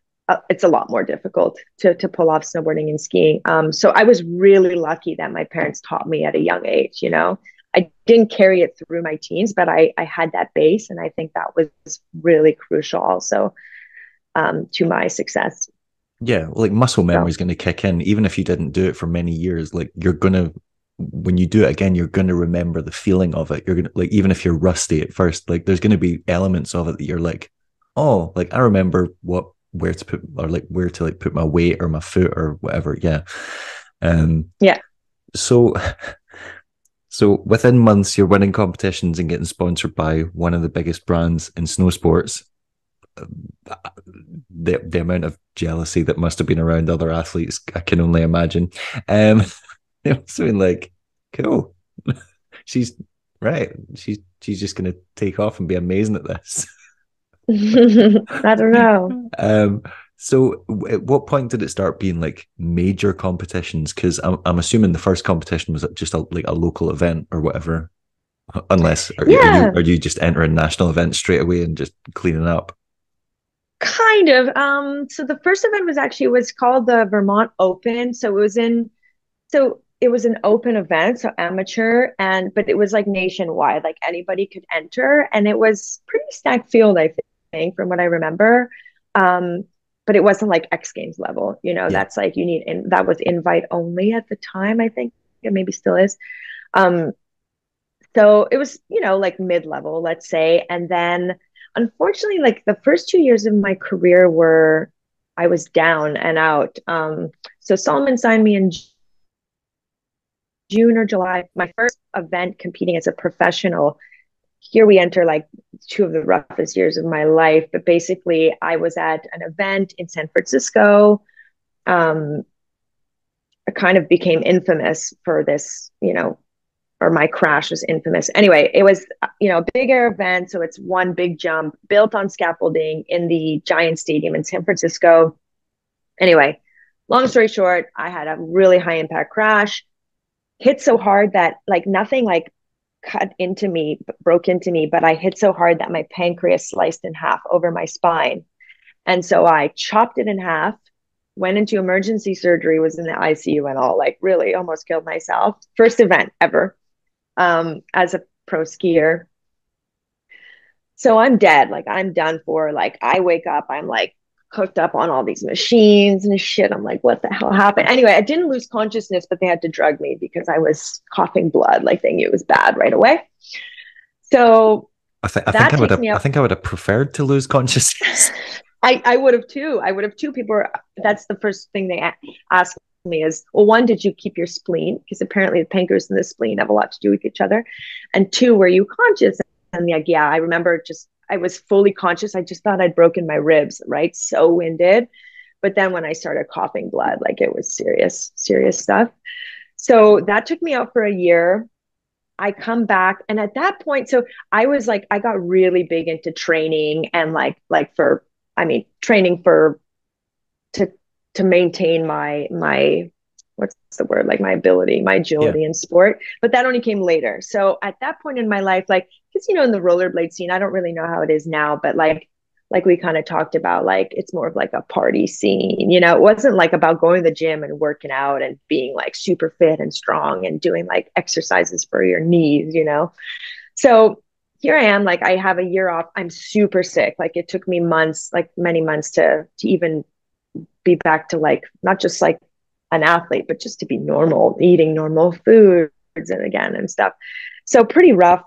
It's a lot more difficult to pull off snowboarding and skiing. So I was really lucky that my parents taught me at a young age. You know, I didn't carry it through my teens, but I had that base, and I think that was really crucial also to my success. Yeah, like muscle memory is going to kick in, even if you didn't do it for many years. Like when you do it again, you're going to remember the feeling of it. You're going to, like, even if you're rusty at first, like there's going to be elements of it that you're like, oh, like I remember where to put my weight or my foot or whatever. Yeah. Yeah. So within months, you're winning competitions and getting sponsored by one of the biggest brands in snow sports. the amount of jealousy that must have been around other athletes, I can only imagine. It must have been like, cool. She's right. She's just going to take off and be amazing at this. I don't know. So at what point did it start being like major competitions? Because I'm assuming the first competition was just like a local event or whatever. Unless are you just entering national events straight away and just cleaning up? Kind of. So the first event was called the Vermont Open. It was an open event, so amateur, but it was like nationwide, like anybody could enter, and it was pretty stacked field, I think, from what I remember. But it wasn't like X Games level, that's like that was invite only at the time, I think. It maybe still is. So it was, like mid-level, let's say. And then unfortunately, like the first 2 years of my career I was down and out. So Solomon signed me in June or July, my first event competing as a professional. Here we enter like two of the roughest years of my life. But basically, I was at an event in San Francisco. I kind of became infamous for this, or my crash was infamous. Anyway, it was, a big air event. So it's one big jump built on scaffolding in the Giant Stadium in San Francisco. Anyway, long story short, I had a really high impact crash. Hit so hard that like nothing like broke into me, but I hit so hard that my pancreas sliced in half over my spine. And so I chopped it in half, went into emergency surgery, was in the ICU and all, like really almost killed myself. First event ever as a pro skier. So I'm dead. Like I'm done for. Like I wake up, I'm like hooked up on all these machines and shit. I'm like, what the hell happened? Anyway, I didn't lose consciousness, but they had to drug me because I was coughing blood. Like they knew it was bad right away. So I think I would have preferred to lose consciousness. I would have too. That's the first thing they asked me is, well, one, did you keep your spleen? Because apparently the pancreas and the spleen have a lot to do with each other. And two, were you conscious? And like, yeah, I remember I was fully conscious. I just thought I'd broken my ribs, right? So winded. But then when I started coughing blood, like it was serious stuff. So that took me out for a year. I come back. And at that point, so I was like, I got really big into training and training to maintain my what's the word, like my ability, my agility in sport. But that only came later. So at that point in my life, like, because in the rollerblade scene, I don't really know how it is now, but like we kind of talked about, like it's more of like a party scene. It wasn't like about going to the gym and working out and being like super fit and strong and doing like exercises for your knees. So here I am, like I have a year off. I'm super sick. Like it took me months, like many months to even be back to like not just like an athlete, but just to be normal, eating normal foods and stuff. So pretty rough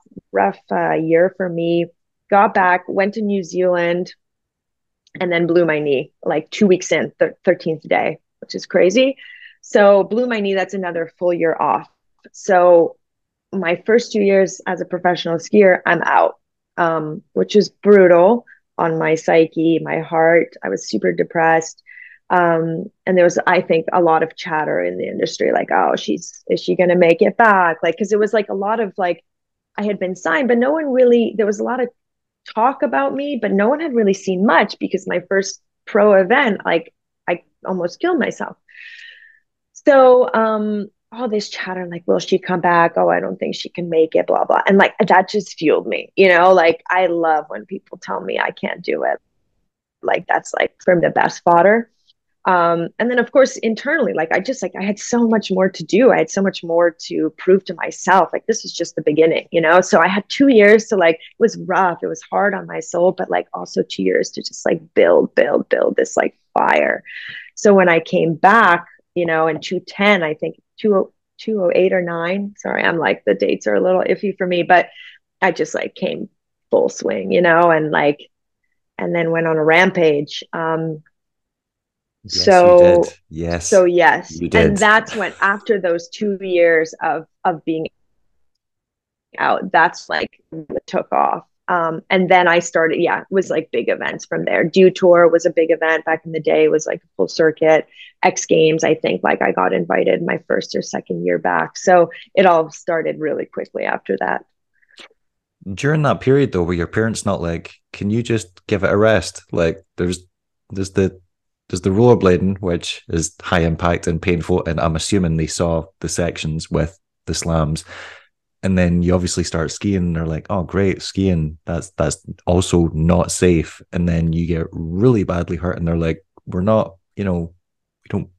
year for me. Got back, went to New Zealand, and then blew my knee like 2 weeks in, 13th day, which is crazy. So blew my knee. That's another full year off. So my first 2 years as a professional skier, I'm out, which is brutal on my psyche, my heart. I was super depressed. And there was, I think, a lot of chatter in the industry, like, oh, is she going to make it back? Like, cause it was like a lot of like, I had been signed, but no one really, there was a lot of talk about me, but no one had really seen much because my first pro event, like I almost killed myself. So, all this chatter, like, will she come back? Oh, I don't think she can make it, blah, blah. And like, that just fueled me, like I love when people tell me I can't do it. Like, that's like from the best fodder. And then of course, internally, like I had so much more to do. I had so much more to prove to myself. Like this is just the beginning, So I had 2 years to like, it was rough. It was hard on my soul, but like also 2 years to just like build this like fire. So when I came back, in 2010, I think 2008 or 9, sorry, I'm like, the dates are a little iffy for me, but I just like came full swing, and then went on a rampage. Yes, so you did. Yes. So yes. You did. And that's when, after those 2 years of being out, that's like it took off. And then I started, it was like big events from there. Dew Tour was a big event back in the day, it was like a full circuit. X Games, I think like I got invited my first or second year back. So it all started really quickly after that. During that period though, were your parents not like, can you just give it a rest? Like there's the rollerblading, which is high impact and painful, and I'm assuming they saw the sections with the slams. And then you obviously start skiing and they're like, oh great, skiing, that's also not safe. And then you get really badly hurt and they're like, we're not, you know,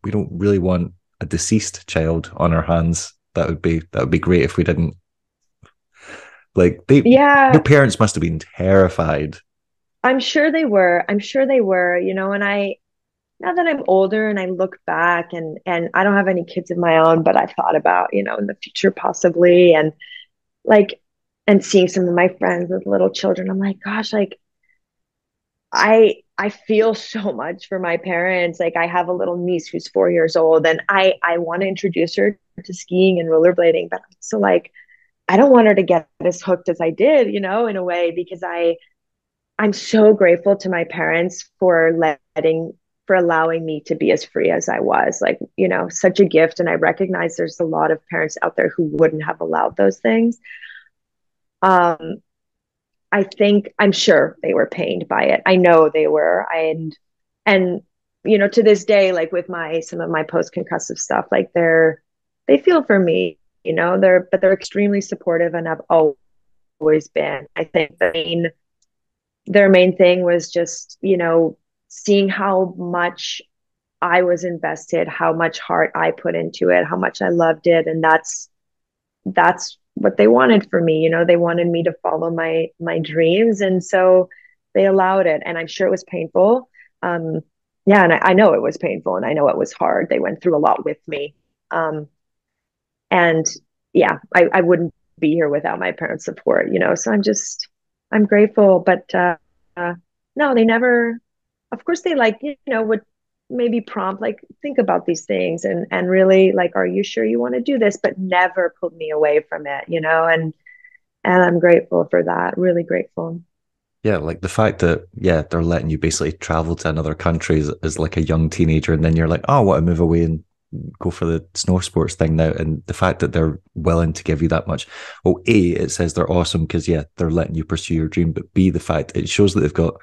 we don't really want a deceased child on our hands. That would be great if we didn't. Like your parents must have been terrified. I'm sure they were. You know, and now that I'm older and I look back and I don't have any kids of my own, but I've thought about, you know, in the future possibly, and like, and seeing some of my friends with little children, I'm like, gosh, like I feel so much for my parents. Like I have a little niece who's 4 years old and I want to introduce her to skiing and rollerblading, but so like I don't want her to get as hooked as I did, you know, in a way, because I'm so grateful to my parents for allowing me to be as free as I was. Like, you know, such a gift. And I recognize there's a lot of parents out there who wouldn't have allowed those things. I'm sure they were pained by it. I know they were. And you know, to this day, like with some of my post-concussive stuff, like they feel for me, you know, they're extremely supportive and have always been. I think their main thing was just, you know, seeing how much I was invested, how much heart I put into it, how much I loved it. And that's what they wanted for me. You know, they wanted me to follow my dreams. And so they allowed it. And I'm sure it was painful. And I know it was painful and I know it was hard. They went through a lot with me. And yeah, I wouldn't be here without my parents' support, you know, so I'm grateful, but, no, they never, of course they like, you know, would maybe prompt, like, think about these things and really like, are you sure you want to do this? But never pulled me away from it, you know, and I'm grateful for that. Really grateful. Yeah, like the fact that, they're letting you basically travel to another country as like a young teenager. And then you're like, oh, I want to move away and go for the snow sports thing now. And the fact that they're willing to give you that much. Well, A, it says they're awesome because, they're letting you pursue your dream. But B, the fact it shows that they've got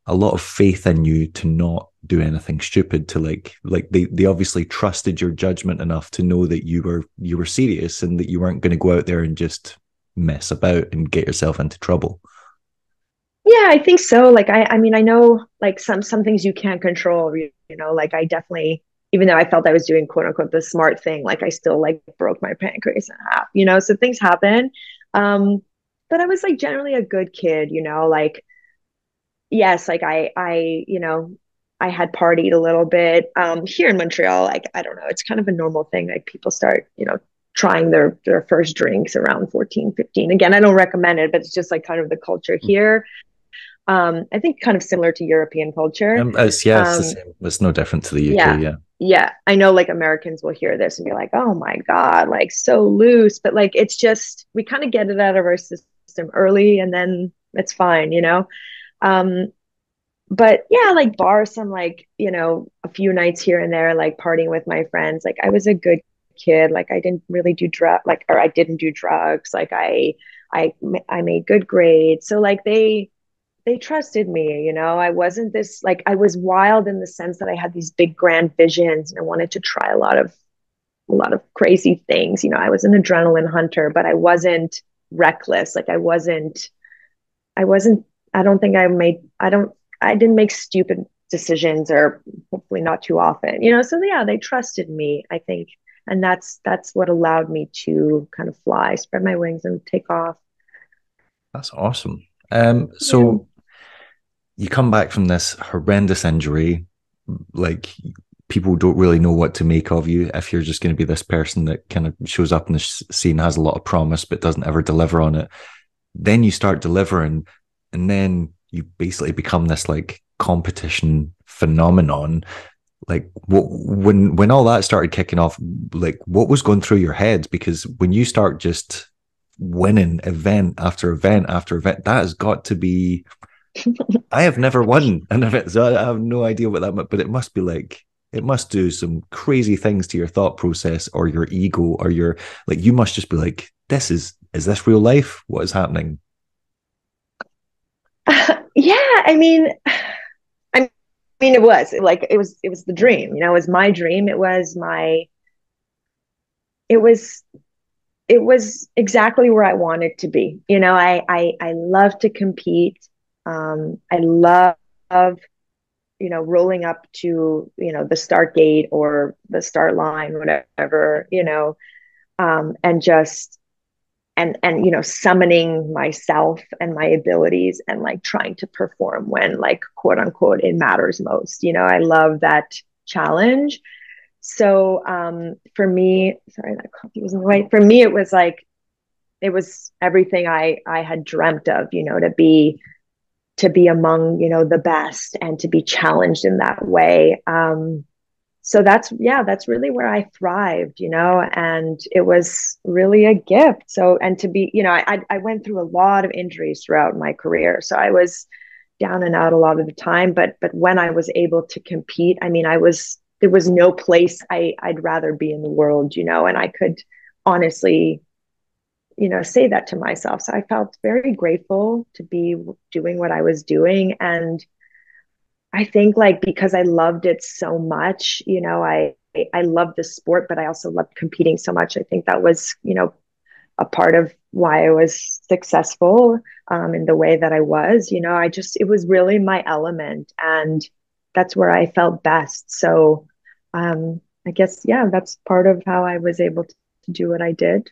a lot of faith in you to not do anything stupid, to like they obviously trusted your judgment enough to know that you were serious and that you weren't going to go out there and just mess about and get yourself into trouble. Yeah, I think so. Like, I mean, I know like some things you can't control, you know, like I definitely, even though I felt I was doing quote unquote the smart thing, like I still like broke my pancreas in half, you know, so things happen. But I was like generally a good kid, you know, like, yes, like you know, I had partied a little bit, here in Montreal. Like, I don't know, it's kind of a normal thing. Like people start, you know, trying their first drinks around 14, 15. Again, I don't recommend it, but it's just like kind of the culture here. I think kind of similar to European culture. It's the same. It's no different to the UK. Yeah. I know like Americans will hear this and be like, oh my God, like so loose. But like, it's just, we kind of get it out of our system early and then it's fine, you know? But yeah, like bars, some like, you know, a few nights here and there, like partying with my friends. Like I was a good kid. Like I didn't really do I didn't do drugs. Like I made good grades. So like they trusted me, you know. I wasn't this, like, I was wild in the sense that I had these big grand visions and I wanted to try a lot of crazy things. You know, I was an adrenaline hunter, but I wasn't reckless. Like I didn't make stupid decisions, or hopefully not too often, you know? So yeah, they trusted me, I think. And that's what allowed me to kind of fly, spread my wings and take off. That's awesome. So you come back from this horrendous injury, like people don't really know what to make of you if you're just going to be this person that kind of shows up in the scene, has a lot of promise, but doesn't ever deliver on it. Then you start delivering, and then you basically become this like competition phenomenon. Like when all that started kicking off, like what was going through your head? Because when you start just winning event after event after event. That has got to be. I have never won an event, so I have no idea what that meant, but it must be like, it must do some crazy things to your thought process or your ego or your, like, you must just be like, is this real life? What is happening? Yeah, I mean, it was like, it was the dream, it was my dream. It was, it was exactly where I wanted to be. I love to compete. I love, rolling up to, the start gate or the start line, whatever, and just, summoning myself and my abilities and like trying to perform when like, quote unquote, it matters most. I love that challenge. So, for me, sorry, that coffee was in the way. For me, it was like, it was everything I had dreamt of, to be among, the best and to be challenged in that way. So that's really where I thrived, and it was really a gift. So, and to be, I went through a lot of injuries throughout my career. So I was down and out a lot of the time, but when I was able to compete, there was no place I'd rather be in the world, and I could honestly, say that to myself. So I felt very grateful to be doing what I was doing. And I think like, because I loved it so much, I loved the sport, but I also loved competing so much. I think that was, a part of why I was successful, in the way that I was, it was really my element, and that's where I felt best. So, I guess, yeah, that's part of how I was able to do what I did.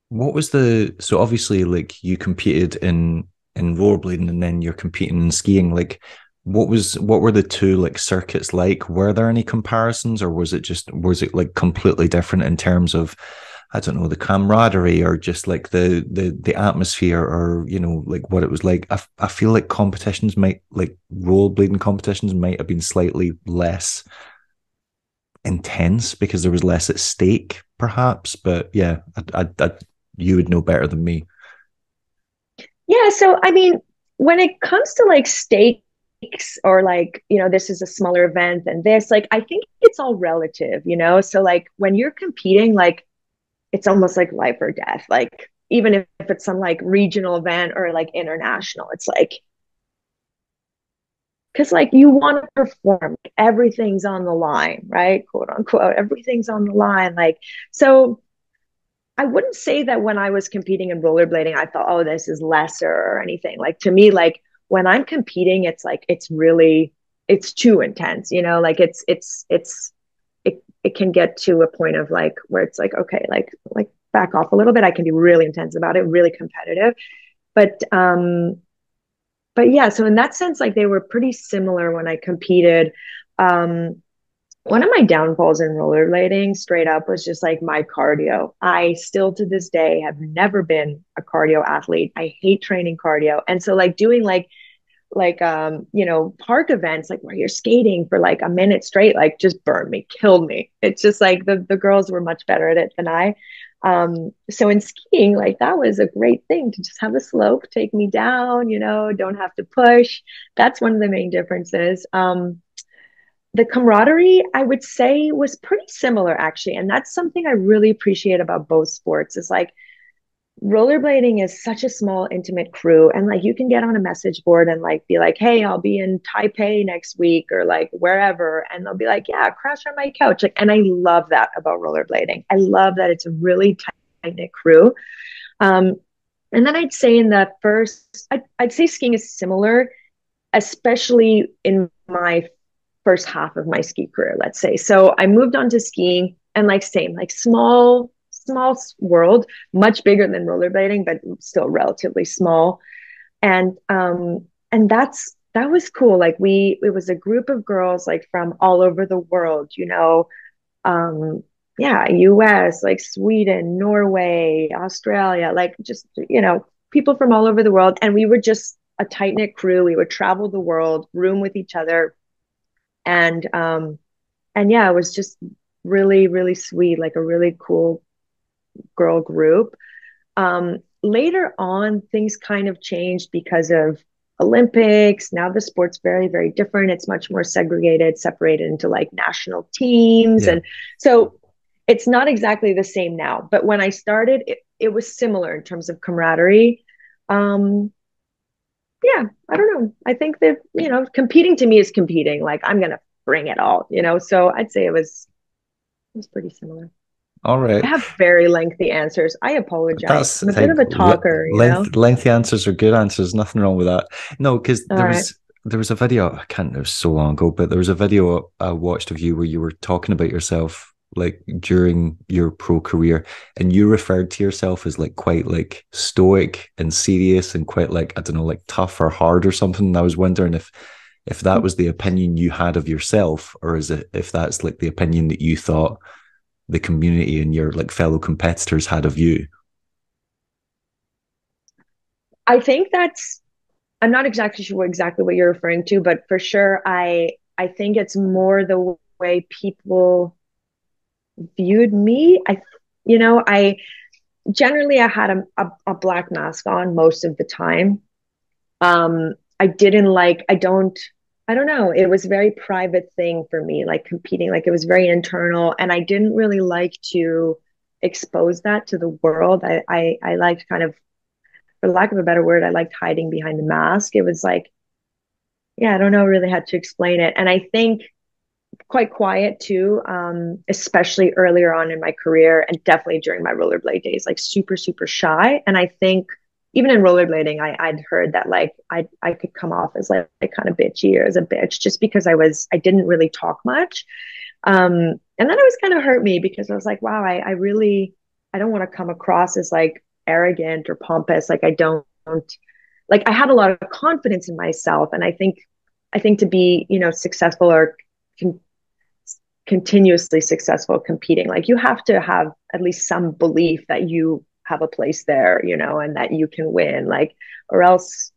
What was so obviously like you competed in rollerblading and then you're competing in skiing. Like what were the two like circuits like? Were there any comparisons, or was it like completely different in terms of, I don't know, the camaraderie or just like the atmosphere, or like what it was like? I feel like competitions might, like rollerblading competitions might have been slightly less intense because there was less at stake, perhaps. But yeah, you would know better than me. Yeah. So, I mean, when it comes to like stakes, or like, this is a smaller event than this, like, I think it's all relative, So, like, when you're competing, like, it's almost like life or death. Like, even if it's some like regional event or like international, it's like, because like you want to perform, everything's on the line, right? Quote unquote, everything's on the line. Like, so I wouldn't say that when I was competing in rollerblading, I thought, oh, this is lesser or anything. Like, to me, like when I'm competing, it's like, it's too intense, like it can get to a point of like, where it's like, okay, like back off a little bit. I can be really intense about it, really competitive. But, yeah, so in that sense, like they were pretty similar when I competed. Um, one of my downfalls in rollerblading straight up was just like my cardio. I still to this day have never been a cardio athlete. I hate training cardio. And so like doing park events like where you're skating for like a minute straight, like just burned me, killed me. It's just like the girls were much better at it than I. So in skiing, like that was a great thing to just have a slope take me down, don't have to push. That's one of the main differences. The camaraderie, I would say, was pretty similar actually. And that's something I really appreciate about both sports, is like rollerblading is such a small, intimate crew. And like you can get on a message board and like be like, hey, I'll be in Taipei next week or like wherever. And they'll be like, yeah, crash on my couch. Like, and I love that about rollerblading. I love that it's a really tight knit crew. And then I'd say in the first, I'd say skiing is similar, especially in my first half of my ski career, let's say. So I moved on to skiing, and like same, like small world, much bigger than rollerblading, but still relatively small. And that was cool. Like it was a group of girls like from all over the world, um, yeah, US, like Sweden, Norway, Australia, like just, people from all over the world. And we were just a tight knit crew. We would travel the world, room with each other, and yeah, it was just really, really sweet, like a really cool girl group. Later on, things kind of changed because of Olympics. Now the sport's very, very different. It's much more segregated, separated into like national teams. Yeah. And so it's not exactly the same now. But when I started, it was similar in terms of camaraderie. Yeah, I don't know. I think that, competing to me is competing. Like I'm going to bring it all, So I'd say it was pretty similar. All right. I have very lengthy answers. I apologize. That's I'm a bit of a talker, lengthy answers are good answers. Nothing wrong with that. No, because All right. there was a video, I can't, it was so long ago, but there was a video I watched of you where you were talking about yourself like during your pro career, and you referred to yourself as like quite like stoic and serious and quite like, I don't know, like tough or hard or something. And I was wondering if that was the opinion you had of yourself, or is it if that's like the opinion that you thought the community and your like fellow competitors had of you. I think I'm not exactly sure exactly what you're referring to, but for sure, I think it's more the way people viewed me. I generally I had a black mask on most of the time. I didn't like, I don't know. It was a very private thing for me, like competing, like it was very internal, and I didn't really like to expose that to the world. I liked kind of, for lack of a better word, I liked hiding behind the mask. It was like, yeah, I don't know really how to explain it. And I think quite quiet too, especially earlier on in my career and definitely during my rollerblade days, like super, super shy. And I think even in rollerblading, I'd heard that like I could come off as like kind of bitchy or as a bitch just because I didn't really talk much. And then it was kind of hurt me because I was like, wow, I don't want to come across as like arrogant or pompous. Like I don't, like I had a lot of confidence in myself. And I think to be, successful or continuously successful competing, like you have to have at least some belief that you have a place there, and that you can win, like, or else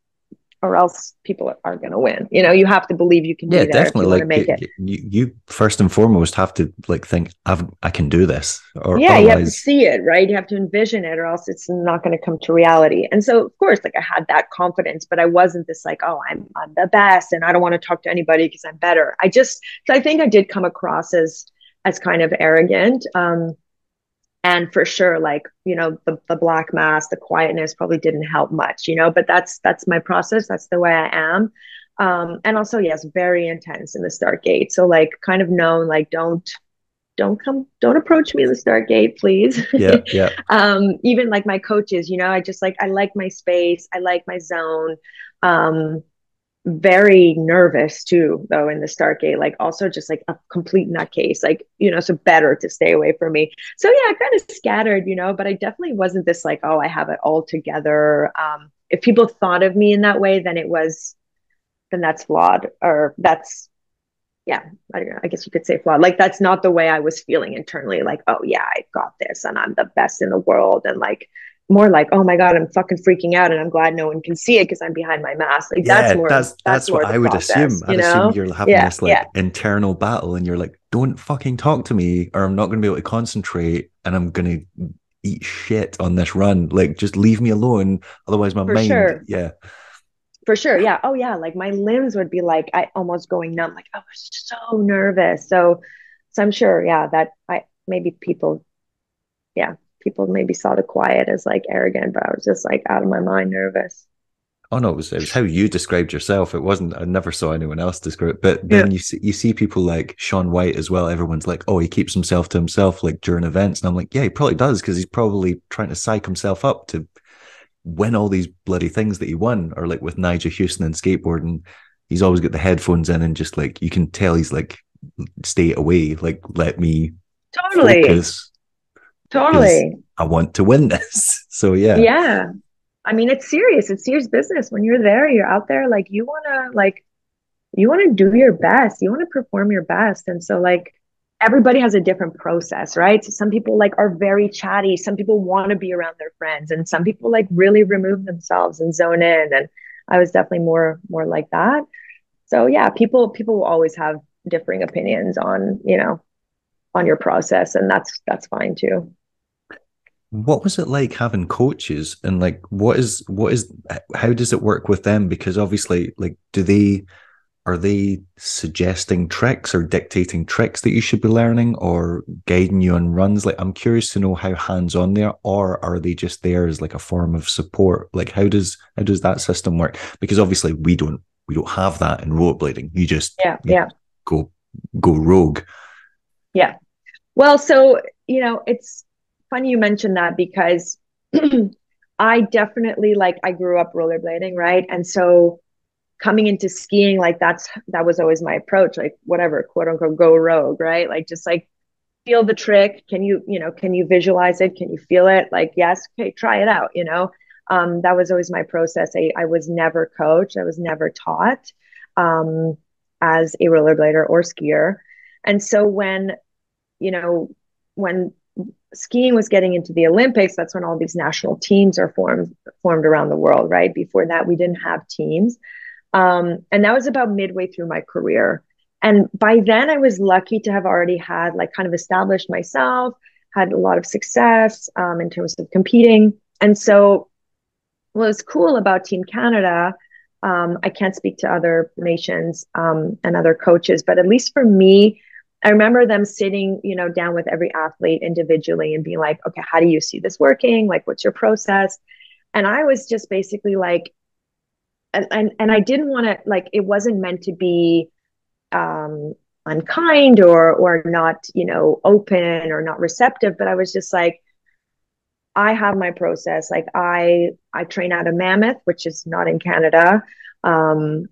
people are going to win. You have to believe you can be there definitely. if you want Like to make it. you first and foremost have to like think I can do this, or yeah, otherwise you have to see it, right? You have to envision it, or else it's not going to come to reality. And so of course, like I had that confidence, but I wasn't this like, oh, I'm the best and I don't want to talk to anybody because I'm better. So I think I did come across as kind of arrogant. And for sure, like, the black mask, the quietness probably didn't help much, but that's my process. That's the way I am. And also, yes, very intense in the start gate. So like kind of known, like, don't approach me in the start gate, please. yeah Even like my coaches, I like my space. I like my zone. Very nervous too, though, in the start gate, like also just like a complete nutcase, like, so better to stay away from me. So yeah, kind of scattered, but I definitely wasn't this like, oh, I have it all together. If people thought of me in that way, then that's flawed, or that's, yeah, I don't know, I guess you could say flawed. Like that's not the way I was feeling internally, like, oh yeah, I got this and I'm the best in the world, and like more like, oh my God, I'm fucking freaking out and I'm glad no one can see it because I'm behind my mask. Like that's more what the I would process, assume. I'd assume you're having this like internal battle and you're like, don't fucking talk to me or I'm not going to be able to concentrate and I'm going to eat shit on this run. Like just leave me alone. Otherwise my mind. Sure. Yeah. For sure. Yeah. Oh yeah. Like my limbs would be like, I almost going numb. Like I was so nervous. So I'm sure, yeah, that maybe people maybe saw the quiet as like arrogant, but I was just like out of my mind nervous. Oh no, it was how you described yourself. It wasn't. I never saw anyone else describe it. But then you see people like Shaun White as well. Everyone's like, oh, he keeps himself to himself like during events, and I'm like, yeah, he probably does because he's probably trying to psych himself up to win all these bloody things that he won. Or like with Nigel Houston and skateboarding, he's always got the headphones in and just like you can tell he's like, stay away, like let me focus. Totally. I want to win this. So yeah. Yeah. I mean, it's serious. It's serious business. When you're there, you're out there, like you want to do your best. You want to perform your best. And so like everybody has a different process, right? So some people like are very chatty. Some people want to be around their friends, and some people like really remove themselves and zone in. And I was definitely more like that. So yeah, people will always have differing opinions on, on your process, and that's fine too. What was it like having coaches, and like what is how does it work with them? Because obviously, like, are they suggesting tricks or dictating tricks that you should be learning or guiding you on runs? Like, I'm curious to know how hands-on they are, or are they just there as like a form of support? Like, how does that system work? Because obviously we don't have that in rollerblading. You go go rogue. Yeah. Well, so, it's funny you mentioned that because I definitely like I grew up rollerblading, right? And so coming into skiing, like that was always my approach, like whatever, quote unquote, go rogue, right? Like just like feel the trick. Can you visualize it? Can you feel it? Like, yes, okay, try it out, that was always my process. I was never coached. I was never taught um, as a rollerblader or skier. And so when skiing was getting into the Olympics, that's when all these national teams are formed around the world, right? Before that, we didn't have teams. And that was about midway through my career. And by then, I was lucky to have already had like kind of established myself, had a lot of success in terms of competing. And so, what was cool about Team Canada, I can't speak to other nations and other coaches, but at least for me, I remember them sitting, down with every athlete individually and being like, okay, how do you see this working? Like, what's your process? And I was just basically like, and I didn't want to like it wasn't meant to be unkind or not open or not receptive, but I was just like, I have my process. Like I train out of Mammoth, which is not in Canada. um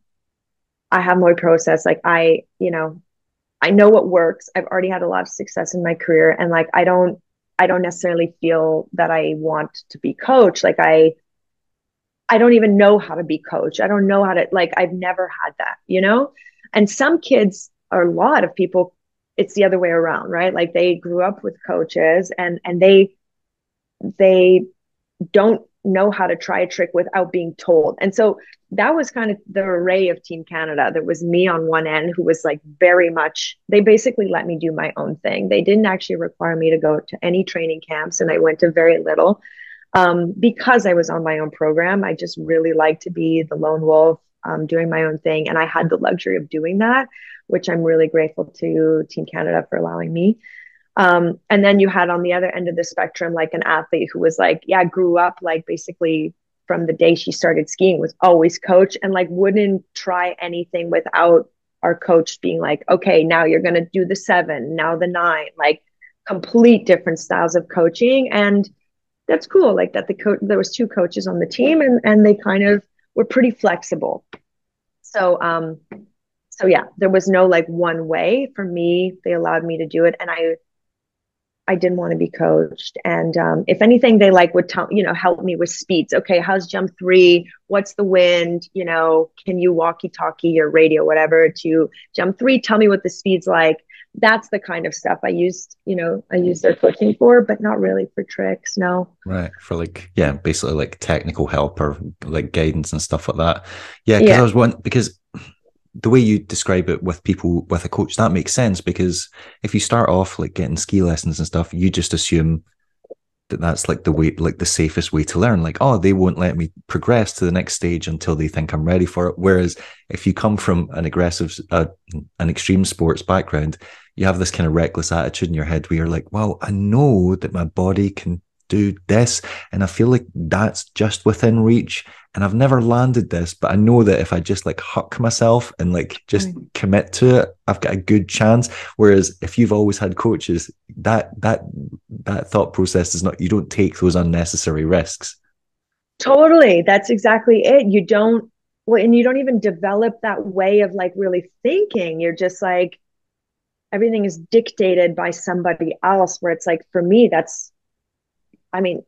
I have my process. Like I know what works. I've already had a lot of success in my career, and like I don't necessarily feel that I want to be coached. Like I don't even know how to be coached. I don't know how to, like, I've never had that. And some kids, or a lot of people, it's the other way around, right? Like they grew up with coaches and they don't know how to try a trick without being told. And so that was kind of the array of Team Canada. There was me on one end who was like very much, they basically let me do my own thing. They didn't actually require me to go to any training camps, and I went to very little because I was on my own program. I just really like to be the lone wolf, doing my own thing. And I had the luxury of doing that, which I'm really grateful to Team Canada for allowing me. And then you had on the other end of the spectrum, like an athlete who was like, yeah, grew up like basically from the day she started skiing was always coached and like wouldn't try anything without our coach being like, okay, now you're going to do the 7, now the 9, like complete different styles of coaching. And that's cool. Like that there was 2 coaches on the team, and they kind of were pretty flexible. So, so yeah, there was no like one way for me. They allowed me to do it. And I didn't want to be coached. And if anything, they like would help me with speeds. Okay, how's jump 3? What's the wind? Can you walkie talkie or radio, whatever, to jump 3? Tell me what the speed's like. That's the kind of stuff I used their coaching for, but not really for tricks. No. Right. For like, yeah, basically like technical help or like guidance and stuff like that. Yeah. Cause I Yeah. was one, because the way you describe it with people with a coach, that makes sense, because if you start off like getting ski lessons and stuff, you just assume that that's like the way, like the safest way to learn. Like, oh, they won't let me progress to the next stage until they think I'm ready for it. Whereas if you come from an an extreme sports background, you have this kind of reckless attitude in your head where you're like, well, I know that my body can do this, and I feel like that's just within reach. And I've never landed this, but I know that if I just like huck myself and like just commit to it, I've got a good chance. Whereas if you've always had coaches, that thought process is not, you don't take those unnecessary risks. Totally. That's exactly it. You don't, well, and you don't even develop that way of like really thinking. You're just like, everything is dictated by somebody else, where it's like, for me, I mean,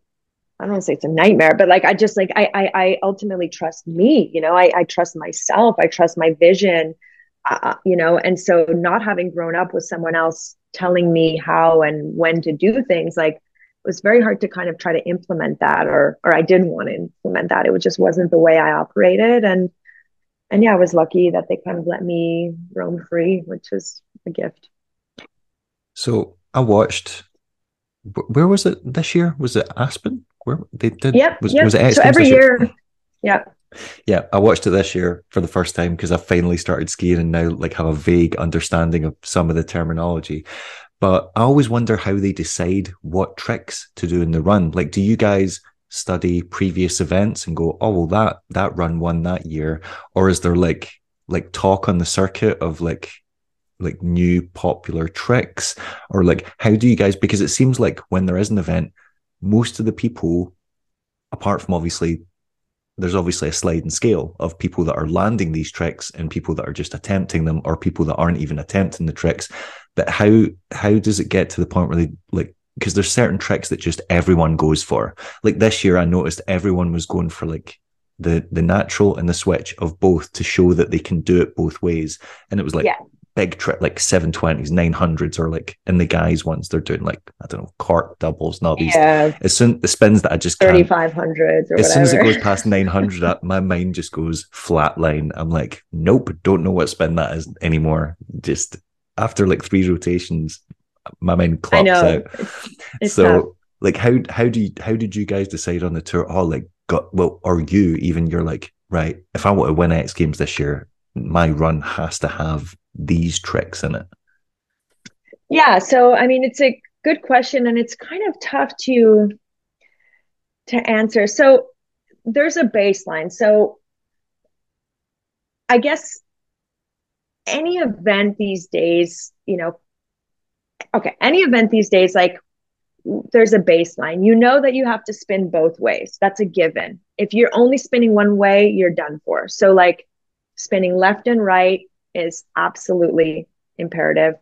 I don't want to say it's a nightmare, but like, I just like, I ultimately trust me, I trust myself. I trust my vision, and so not having grown up with someone else telling me how and when to do things, like it was very hard to kind of try to implement that, or I didn't want to implement that. It just wasn't the way I operated. And yeah, I was lucky that they kind of let me roam free, which was a gift. So I watched Where was it this year? Was it Aspen? Where they did? Yep, Was it X so Games every this year? year, yeah. Yeah, I watched it this year for the first time because I finally started skiing and now like have a vague understanding of some of the terminology. But I always wonder how they decide what tricks to do in the run. Like, do you guys study previous events and go, oh well, that run won that year, or is there like talk on the circuit of like new popular tricks, or like how do you guys? Because it seems like when there is an event, most of the people, apart from obviously there's obviously a sliding scale of people that are landing these tricks and people that are just attempting them, or people that aren't even attempting the tricks. But how does it get to the point where they like, because there's certain tricks that just everyone goes for. Like this year I noticed everyone was going for like the natural and the switch of both to show that they can do it both ways. And it was like big trick, like 720s, 900s, or like in the guys ones they're doing like, I don't know, cork doubles and all these. As soon the spins that I just 3500s or as whatever. soon as it goes past 900, my mind just goes flatline. I'm like, nope, don't know what spin that is anymore. Just after like 3 rotations, my mind clocks out. It's so tough. like how did you guys decide on the tour? Oh, like or you even, you're like, right, if I want to win X Games this year, my run has to have these tricks in it. Yeah, so I mean it's a good question and it's kind of tough to answer. So there's a baseline. So I guess any event these days, any event these days, like there's a baseline. You know that you have to spin both ways. That's a given. If you're only spinning one way, you're done for. So like spinning left and right is absolutely imperative.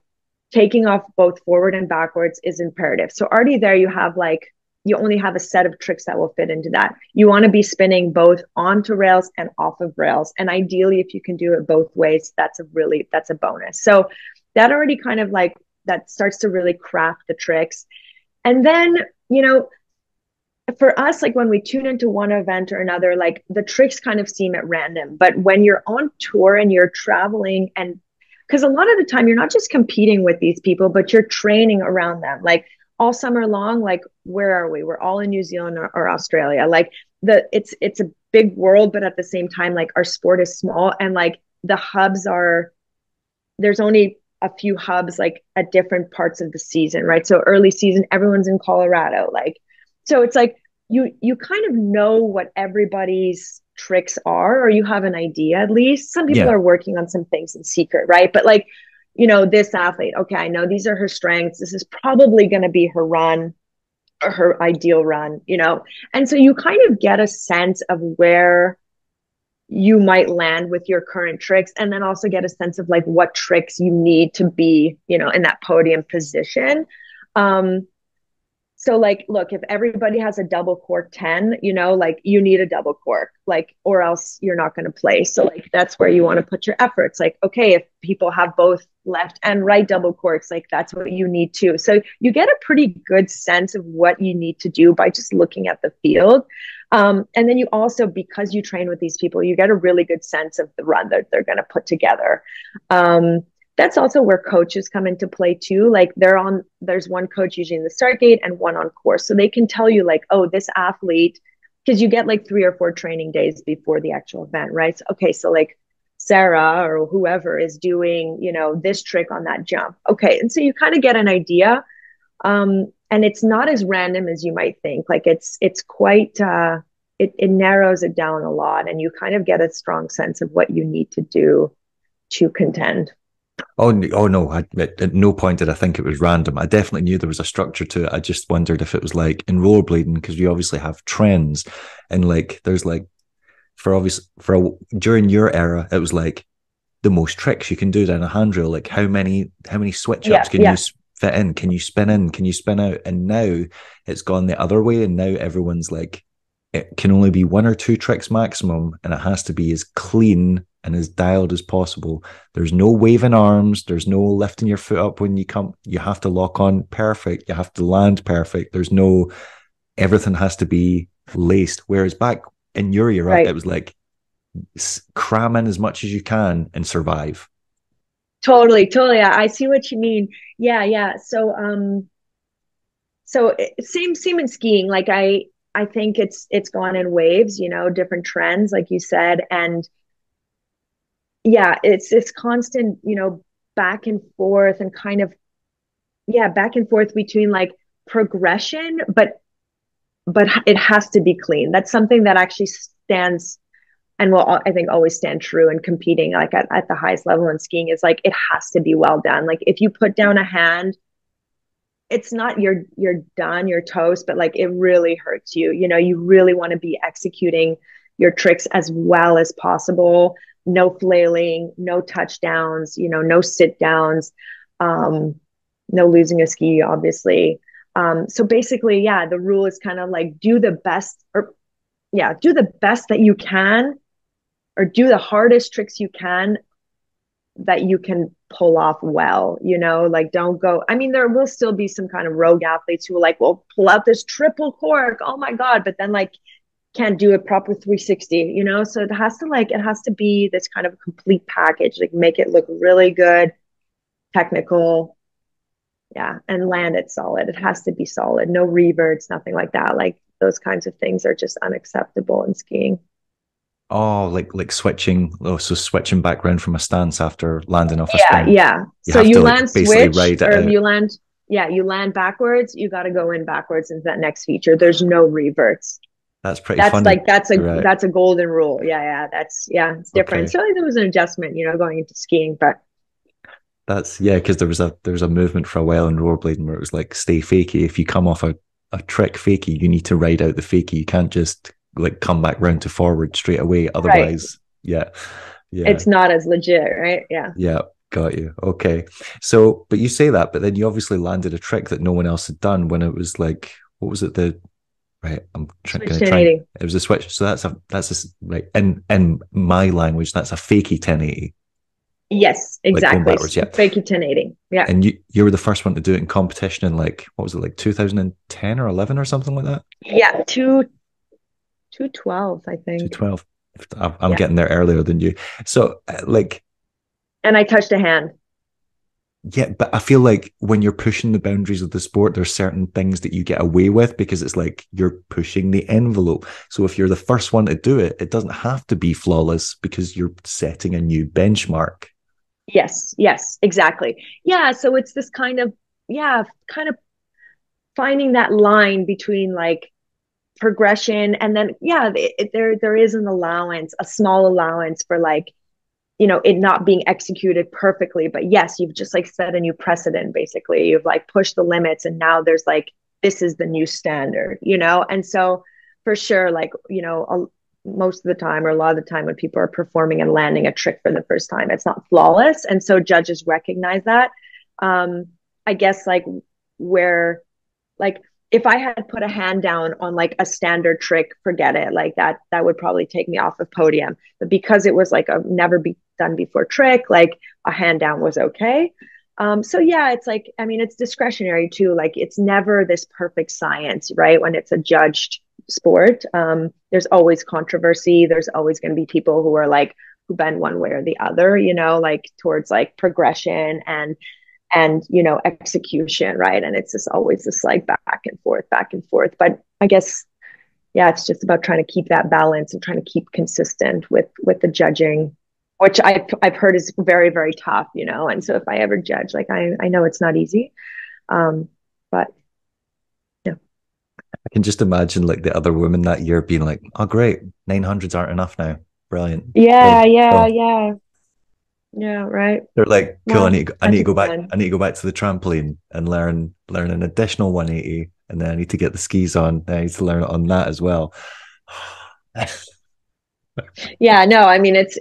Taking off both forward and backwards is imperative. So already there you have like, you only have a set of tricks that will fit into that. You want to be spinning both onto rails and off of rails. And ideally, if you can do it both ways, that's a bonus. So that already kind of like, that starts to really craft the tricks. And then, for us, like when we tune into one event or another, like the tricks kind of seem at random. But when you're on tour and you're traveling, and because a lot of the time you're not just competing with these people, but you're training around them. Like all summer long, like where are we? We're all in New Zealand or Australia. Like it's a big world, but at the same time, like our sport is small and like the hubs there's only a few hubs like at different parts of the season, right? So early season, everyone's in Colorado. Like, so it's like you kind of know what everybody's tricks are, or you have an idea at least. Some people are working on some things in secret, right? But like, this athlete, okay, I know these are her strengths. This is probably going to be her run or her ideal run, And so you kind of get a sense of where you might land with your current tricks, and then also get a sense of like what tricks you need to be, in that podium position. So like, look, if everybody has a double cork 10, like you need a double cork, like, or else you're not going to play. So like, that's where you want to put your efforts. Like, okay, if people have both left and right double corks, like that's what you need too. So you get a pretty good sense of what you need to do by just looking at the field. And then you also, because you train with these people, you get a really good sense of the run that they're going to put together. That's also where coaches come into play too. Like there's one coach usually in the start gate and one on course. So they can tell you like, oh, this athlete, because you get like 3 or 4 training days before the actual event, right? So, okay, so like Sarah or whoever is doing, this trick on that jump. Okay. And so you kind of get an idea. And it's not as random as you might think. Like it's quite, it narrows it down a lot, and you kind of get a strong sense of what you need to do to contend. Oh no! At no point did I think it was random. I definitely knew there was a structure to it. I just wondered if it was like in rollerblading, because we obviously have trends, and like there's like during your era, it was like the most tricks you can do down a handrail. Like how many switch ups can you fit in? Can you spin in? Can you spin out? And now it's gone the other way, and now everyone's like, it can only be 1 or 2 tricks maximum, and it has to be as clean and as dialed as possible. There's no waving arms. There's no lifting your foot up when you come. You have to lock on perfect. You have to land perfect. Everything has to be laced. Whereas back in your era, it was like cram in as much as you can and survive. Totally. I see what you mean. Yeah. So, So same in skiing. Like I think it's gone in waves, you know, different trends, like you said. And yeah, it's constant, you know, back and forth and kind of, yeah, back and forth between like progression, but it has to be clean. That's something that actually stands and will, I think, always stand true in competing like at the highest level in skiing. Is like it has to be well done. Like if you put down a hand, it's not you're done, you're toast, but like it really hurts you. You know, you really want to be executing your tricks as well as possible. No flailing, no touchdowns, you know, no sit downs, no losing a ski, obviously. So basically, yeah, the rule is kind of like do the best, or yeah, do the best that you can, or do the hardest tricks you can that you can pull off well, you know, like don't go. I mean, there will still be some kind of rogue athletes who are like, well, pull out this triple cork. Oh my God. But then like can't do a proper 360, you know? So it has to be this kind of complete package, like make it look really good, technical. Yeah. And land it solid. It has to be solid. No reverts, nothing like that. Like those kinds of things are just unacceptable in skiing. Oh, like switching. Oh, so switching back around from a stance after landing off a Yeah, spin. yeah. You So have you to like land basically switch, ride it or out. you land, yeah, you land backwards. You got to go in backwards into that next feature. There's no reverts. That's pretty That's funny. like Right. that's a golden rule. Yeah, yeah. That's yeah, it's different. Okay. So there was an adjustment, you know, going into skiing, but That's yeah, because there was a movement for a while in rollerblading where it was like stay fakey. If you come off a trick fakey, you need to ride out the fakey. You can't just like come back round to forward straight away. right. Otherwise, yeah. Yeah. It's not as legit, right? Yeah. Yeah. Got you. Okay. So but you say that, but then you obviously landed a trick that no one else had done when it was like what was it? The right. I'm Switch gonna try. 1080. It was a switch. So that's a right in my language, that's a fakey 1080. Yes, Like going exactly. backwards, yeah. Fake 1080. Yeah. And you were the first one to do it in competition in like what was it like 2010 or 11 or something like that? Yeah. 212, I think. 2012. I'm Yeah. getting there earlier than you. So like And I touched a hand. yeah, but I feel like when you're pushing the boundaries of the sport, there's certain things that you get away with because it's like you're pushing the envelope. So if you're the first one to do it, it doesn't have to be flawless because you're setting a new benchmark. Yes, yes, exactly. Yeah, so it's this kind of, yeah, kind of finding that line between like progression and then yeah, there is an allowance, a small allowance for like, you know, it not being executed perfectly, but yes, you've just like set a new precedent basically. You've like pushed the limits and now there's like this is the new standard, you know? And so for sure like, you know, most of the time or a lot of the time when people are performing and landing a trick for the first time, it's not flawless, and so judges recognize that. I guess like where like if I had put a hand down on like a standard trick, forget it. Like that would probably take me off of podium. But because it was like a never be done before trick, like a hand down was okay. So yeah, it's like, I mean, it's discretionary too. Like it's never this perfect science, right? When it's a judged sport, there's always controversy. There's always going to be people who are like, who bend one way or the other, you know, like towards like progression and you know execution, right? And it's just always this like back and forth, but I guess yeah, it's just about trying to keep that balance and trying to keep consistent with the judging, which I've heard is very very tough, you know. And so if I ever judge, like I know it's not easy, but yeah. I can just imagine like the other women that year being like, oh great, 900s aren't enough now. Brilliant. Yeah, Cool. yeah, Cool. yeah. Yeah, right. They're like, cool, Well, I need to go back. fun. I need to go back to the trampoline and learn an additional 180. And then I need to get the skis on. Then I need to learn it on that as well. Yeah, no, I mean it's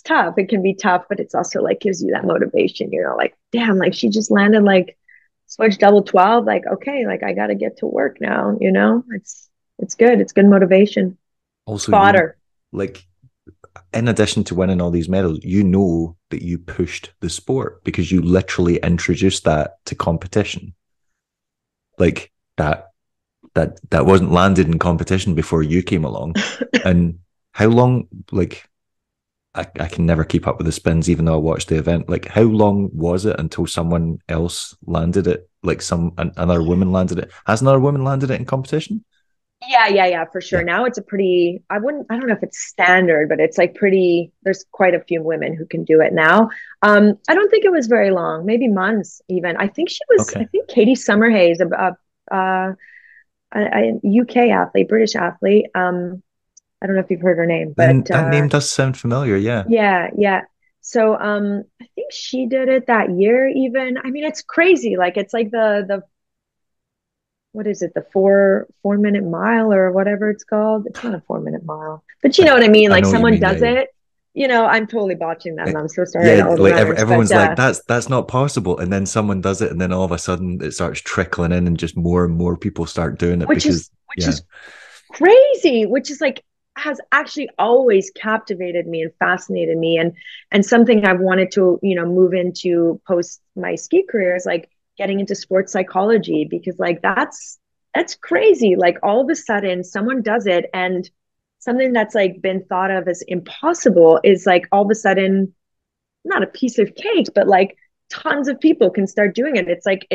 tough. It can be tough, but it's also like gives you that motivation, you know, like damn, like she just landed like switch double 12, like okay, like I got to get to work now, you know. It's good. It's good motivation. Also, Fodder. like in addition to winning all these medals, you know that you pushed the sport because you literally introduced that to competition. Like that wasn't landed in competition before you came along. And how long, like I can never keep up with the spins, even though I watched the event. Like how long was it until someone else landed it like another woman landed it. Has another woman landed it in competition? Yeah, for sure. Yeah. Now it's a pretty, I don't know if it's standard, but it's like pretty, there's quite a few women who can do it now. I don't think it was very long, maybe months even. I think I Okay. think Katie Summerhays, a UK athlete, British athlete. I don't know if you've heard her name, but Then that name does sound familiar. Yeah. yeah. So I think she did it that year even. I mean, it's crazy. Like it's like the what is it, the 4 minute mile or whatever it's called. It's not a 4 minute mile, but you I, know what I mean? I Like know what you someone mean. Yeah. does Yeah. it, I'm totally botching that, and I'm so sorry Yeah, to all the like runners, but everyone's like, that's not possible, and then someone does it, and then all of a sudden it starts trickling in, and just more and more people start doing it which because, is which is crazy, which is like has actually always captivated me and fascinated me, and something I've wanted to move into post my ski career is like getting into sports psychology, because like that's crazy. Like all of a sudden someone does it, and something that's like been thought of as impossible is like all of a sudden not a piece of cake, but like tons of people can start doing it. It's like,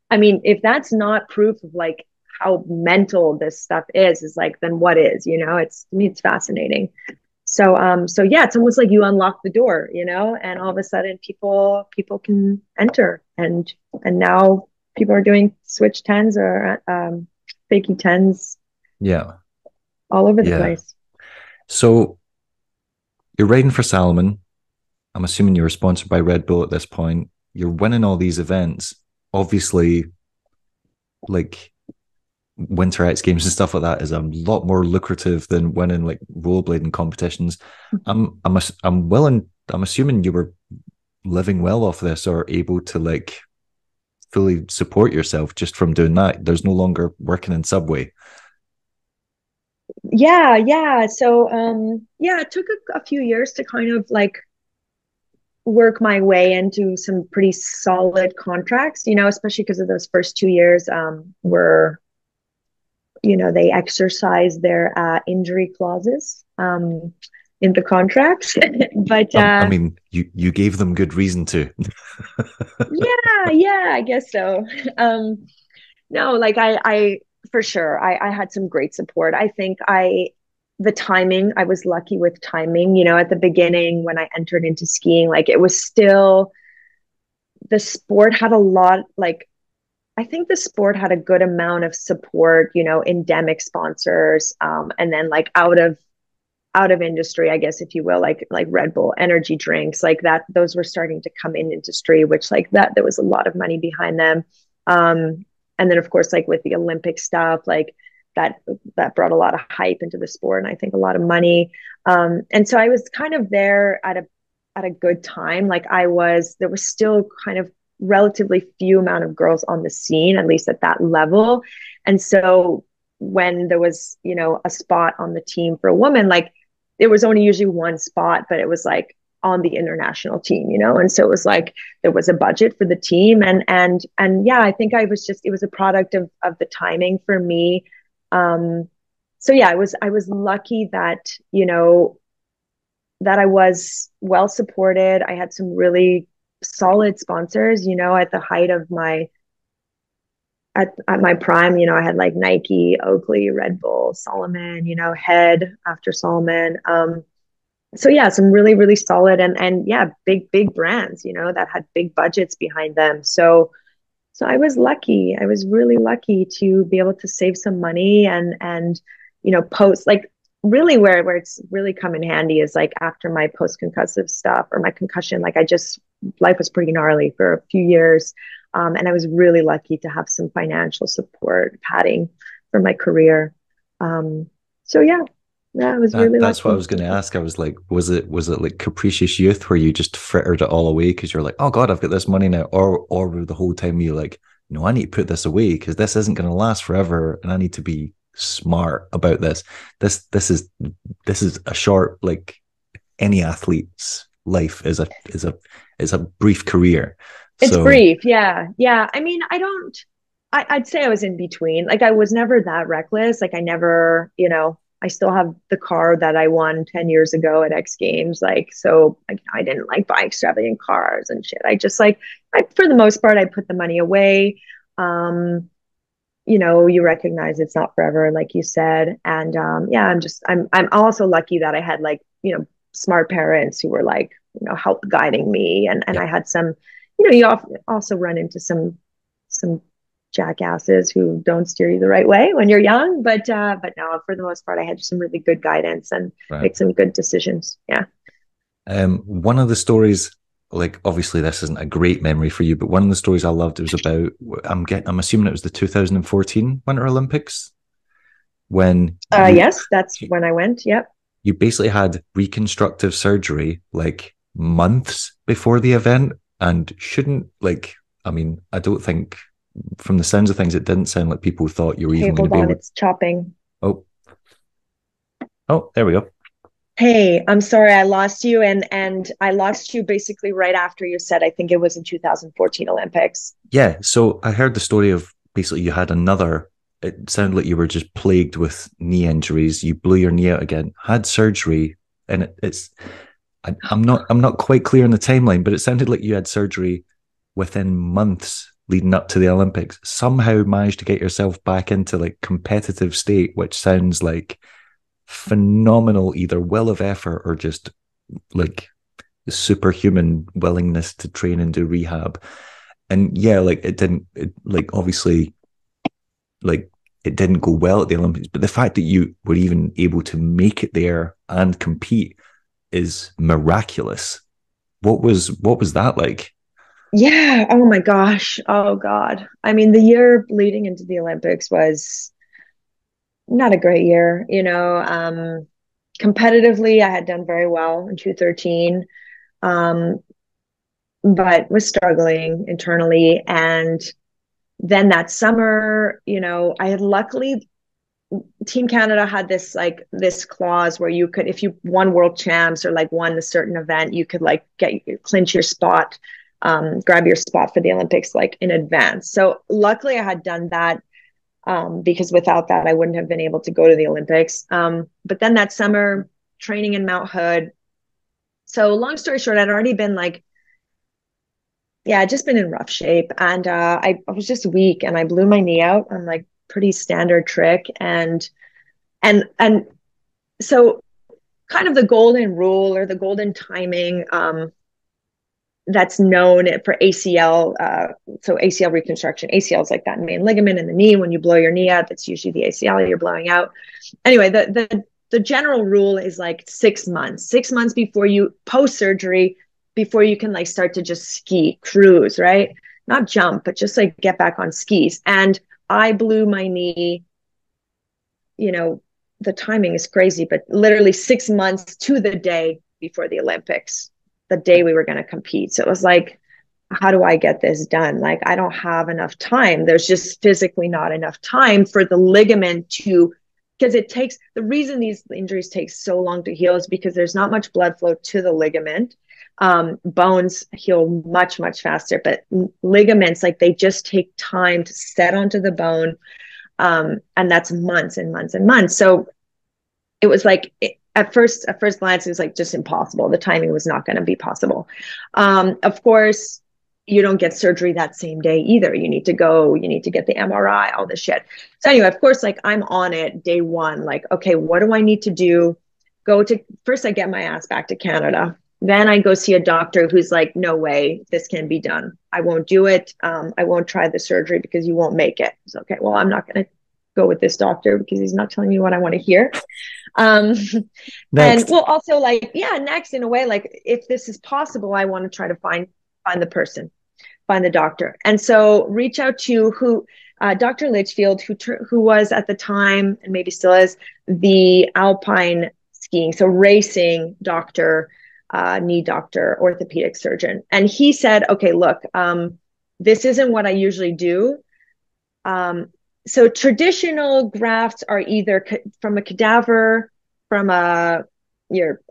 I mean, if that's not proof of like how mental this stuff is like, then what is, to me, it's fascinating. So yeah, it's almost like you unlock the door, and all of a sudden people can enter, and now people are doing switch tens or fakie tens yeah, all over the yeah. place. So you're riding for Salomon. I'm assuming you're sponsored by Red Bull at this point. You're winning all these events. Obviously, like winter X Games and stuff like that is a lot more lucrative than winning like rollerblading competitions. I'm assuming you were living well off this, or able to like fully support yourself just from doing that. There's no longer working in Subway. Yeah. So yeah, it took a few years to kind of like work my way into some pretty solid contracts, especially because of those first 2 years were, they exercise their injury clauses in the contracts. But I mean, you gave them good reason to. yeah, I guess so. No, like I for sure, I had some great support. I think the timing, I was lucky with timing, at the beginning when I entered into skiing, like it was still, the sport had a lot, like I think the sport had a good amount of support, endemic sponsors, and then like out of industry, I guess, if you will, like Red Bull energy drinks, like that, those were starting to come in industry, which like that, there was a lot of money behind them. And then of course, like with the Olympic stuff, like that brought a lot of hype into the sport, and I think a lot of money. And so I was kind of there at a good time. Like there was still kind of relatively few amount of girls on the scene, at least at that level. And so when there was, a spot on the team for a woman, like it was only usually one spot, but it was like on the international team, and so it was like there was a budget for the team, and yeah, I think it was a product of the timing for me. So yeah, I was lucky that that I was well supported. I had some really solid sponsors, at the height of at my prime, I had like Nike, Oakley, Red Bull, Salomon, Head after Salomon. So yeah, some really, really solid and yeah, big brands, that had big budgets behind them. So I was lucky. I was really lucky to be able to save some money and post, like really where it's really come in handy is like after my post concussive stuff or my concussion, like life was pretty gnarly for a few years. And I was really lucky to have some financial support padding for my career. So yeah, I was really That's what I lucky. was going to ask. I was like, was it like capricious youth where you just frittered it all away because you're like, oh God, I've got this money now, or the whole time you're like, no, I need to put this away because this isn't going to last forever, and I need to be smart about this. This is a short, like any athlete's life is a brief career. It's So brief. Yeah. I mean, I'd say I was in between. Like I was never that reckless. Like I never, I still have the car that I won 10 years ago at X Games. Like, so I didn't like buy extravagant cars and shit. I just like, for the most part, I put the money away. You know, you recognize it's not forever, like you said. And yeah, I'm also lucky that I had like, you know, smart parents who were like, you know, help guiding me. And Yeah. I had some, you know, you also run into some jackasses who don't steer you the right way when you're young. But no, for the most part, I had some really good guidance and Right. made some good decisions. Yeah. One of the stories, like obviously this isn't a great memory for you, but one of the stories I loved, it was about, I'm assuming it was the 2014 Winter Olympics, when Yes, that's when I went. Yep. you basically had reconstructive surgery like months before the event, and shouldn't, like, I mean, I don't think, from the sounds of things, it didn't sound like people thought you were Hey, even going hold to be on, able. it's chopping. Oh, oh, there we go. Hey, I'm sorry I lost you, and I lost you basically right after you said I think it was in 2014 Olympics. Yeah, so I heard the story of basically you had another. It sounded like you were just plagued with knee injuries. You blew your knee out again, had surgery, and it's. I'm not quite clear on the timeline, but it sounded like you had surgery within months leading up to the Olympics. Somehow managed to get yourself back into like competitive state, which sounds like phenomenal, either will of effort or just like superhuman willingness to train and do rehab. And yeah, like like obviously, like it didn't go well at the Olympics, but the fact that you were even able to make it there and compete is miraculous. What was that like? Yeah. Oh my gosh. Oh God. I mean, the year leading into the Olympics was not a great year. You know, competitively, I had done very well in 2013, um, but was struggling internally. And then that summer, you know, I had luckily Team Canada had this like this clause where you could, if you won world champs or like won a certain event, you could like clinch your spot, grab your spot for the Olympics like in advance. So luckily I had done that, because without that I wouldn't have been able to go to the Olympics. But then that summer training in Mount Hood. So long story short, I'd already been like, yeah, I'd just been in rough shape, and I was just weak, and I blew my knee out on like pretty standard trick, and so kind of the golden rule or the golden timing, that's known for ACL. So ACL reconstruction. ACL is like that main ligament in the knee. When you blow your knee out, that's usually the ACL you're blowing out. Anyway, the general rule is like 6 months. 6 months before you post surgery, before you can like start to just ski, cruise, right? Not jump, but just like get back on skis. And I blew my knee, you know, the timing is crazy, but literally 6 months to the day before the Olympics, the day we were going to compete. So it was like, how do I get this done? Like, I don't have enough time. There's just physically not enough time for the ligament to, because it takes, the reason these injuries take so long to heal is because there's not much blood flow to the ligament. Bones heal much, much faster, but ligaments, like they just take time to set onto the bone. And that's months and months and months. So it was like, at first glance, it was like just impossible. The timing was not going to be possible. Of course, you don't get surgery that same day either. You need to get the MRI, all this shit. So anyway, of course, like I'm on it day one, like, okay, what do I need to do? First I get my ass back to Canada. Then I go see a doctor who's like, no way, this can be done. I won't do it. I won't try the surgery because you won't make it. It's okay. Well, I'm not going to go with this doctor because he's not telling me what I want to hear. And well, also like, yeah, next in a way, like if this is possible, I want to try to find the person, find the doctor. And so reach out to Dr. Litchfield, who was at the time, and maybe still is, the alpine skiing, so racing doctor, knee doctor, orthopedic surgeon. And he said, okay, look, this isn't what I usually do. So traditional grafts are either from a cadaver, from your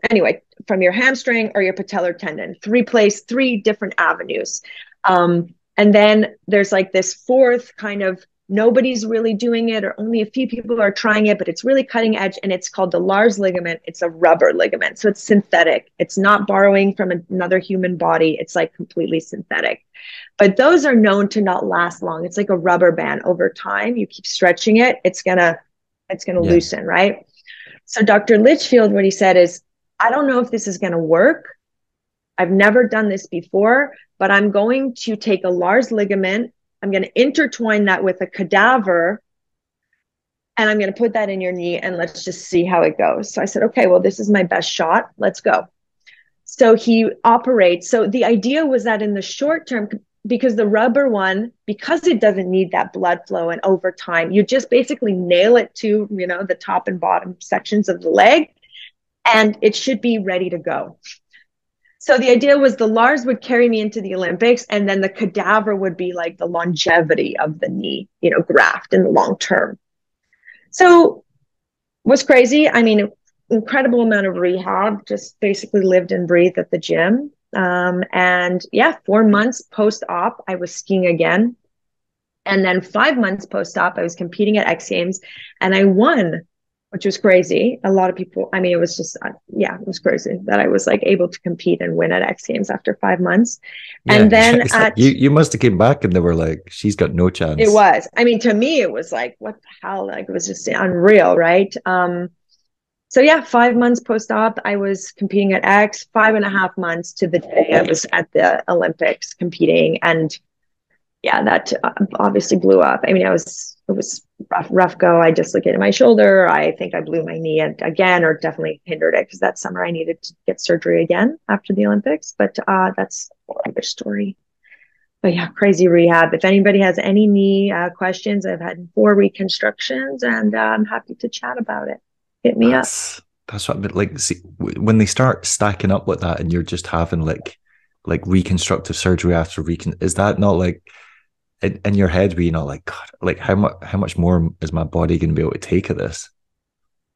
hamstring or your patellar tendon. Three different avenues. And then there's like this fourth kind of nobody's really doing it, or only a few people are trying it, but it's really cutting edge. And it's called the Lars ligament. It's a rubber ligament. So it's synthetic. It's not borrowing from another human body. It's like completely synthetic. But those are known to not last long. It's like a rubber band. Over time, you keep stretching it, it's gonna loosen, right? So Dr. Litchfield, what he said is, I don't know if this is gonna work. I've never done this before, but I'm going to take a Lars ligament. I'm going to intertwine that with a cadaver, and I'm going to put that in your knee, and let's just see how it goes. So I said, okay, well, this is my best shot. Let's go. So he operates. So the idea was that in the short term, because the rubber one, because it doesn't need that blood flow, and over time, you just basically nail it to, the top and bottom sections of the leg, and it should be ready to go. So the idea was the Lars would carry me into the Olympics, and then the cadaver would be like the longevity of the knee, graft in the long term. So was crazy. I mean, incredible amount of rehab, just basically lived and breathed at the gym. And yeah, 4 months post-op, I was skiing again. And then 5 months post-op, I was competing at X Games, and I won, which was crazy. A lot of people, I mean, it was just, it was crazy that I was like able to compete and win at X Games after 5 months. Yeah, and then you must have came back and they were like, she's got no chance. It was, I mean, to me, it was like, what the hell? Like, it was just unreal, right? So yeah, 5 months post-op, I was competing at X. 5.5 months to the day I was at the Olympics competing. And yeah, that obviously blew up. I mean, it was rough go. I dislocated my shoulder. I think I blew my knee again, or definitely hindered it, because that summer I needed to get surgery again after the Olympics. But that's another story. But yeah, crazy rehab. If anybody has any knee questions, I've had 4 reconstructions, and I'm happy to chat about it. Hit me up. That's what I mean. Like, see, when they start stacking up like that, and you're just having like reconstructive surgery after is that not like in your head, where you're not like, God, like how much more is my body going to be able to take of this?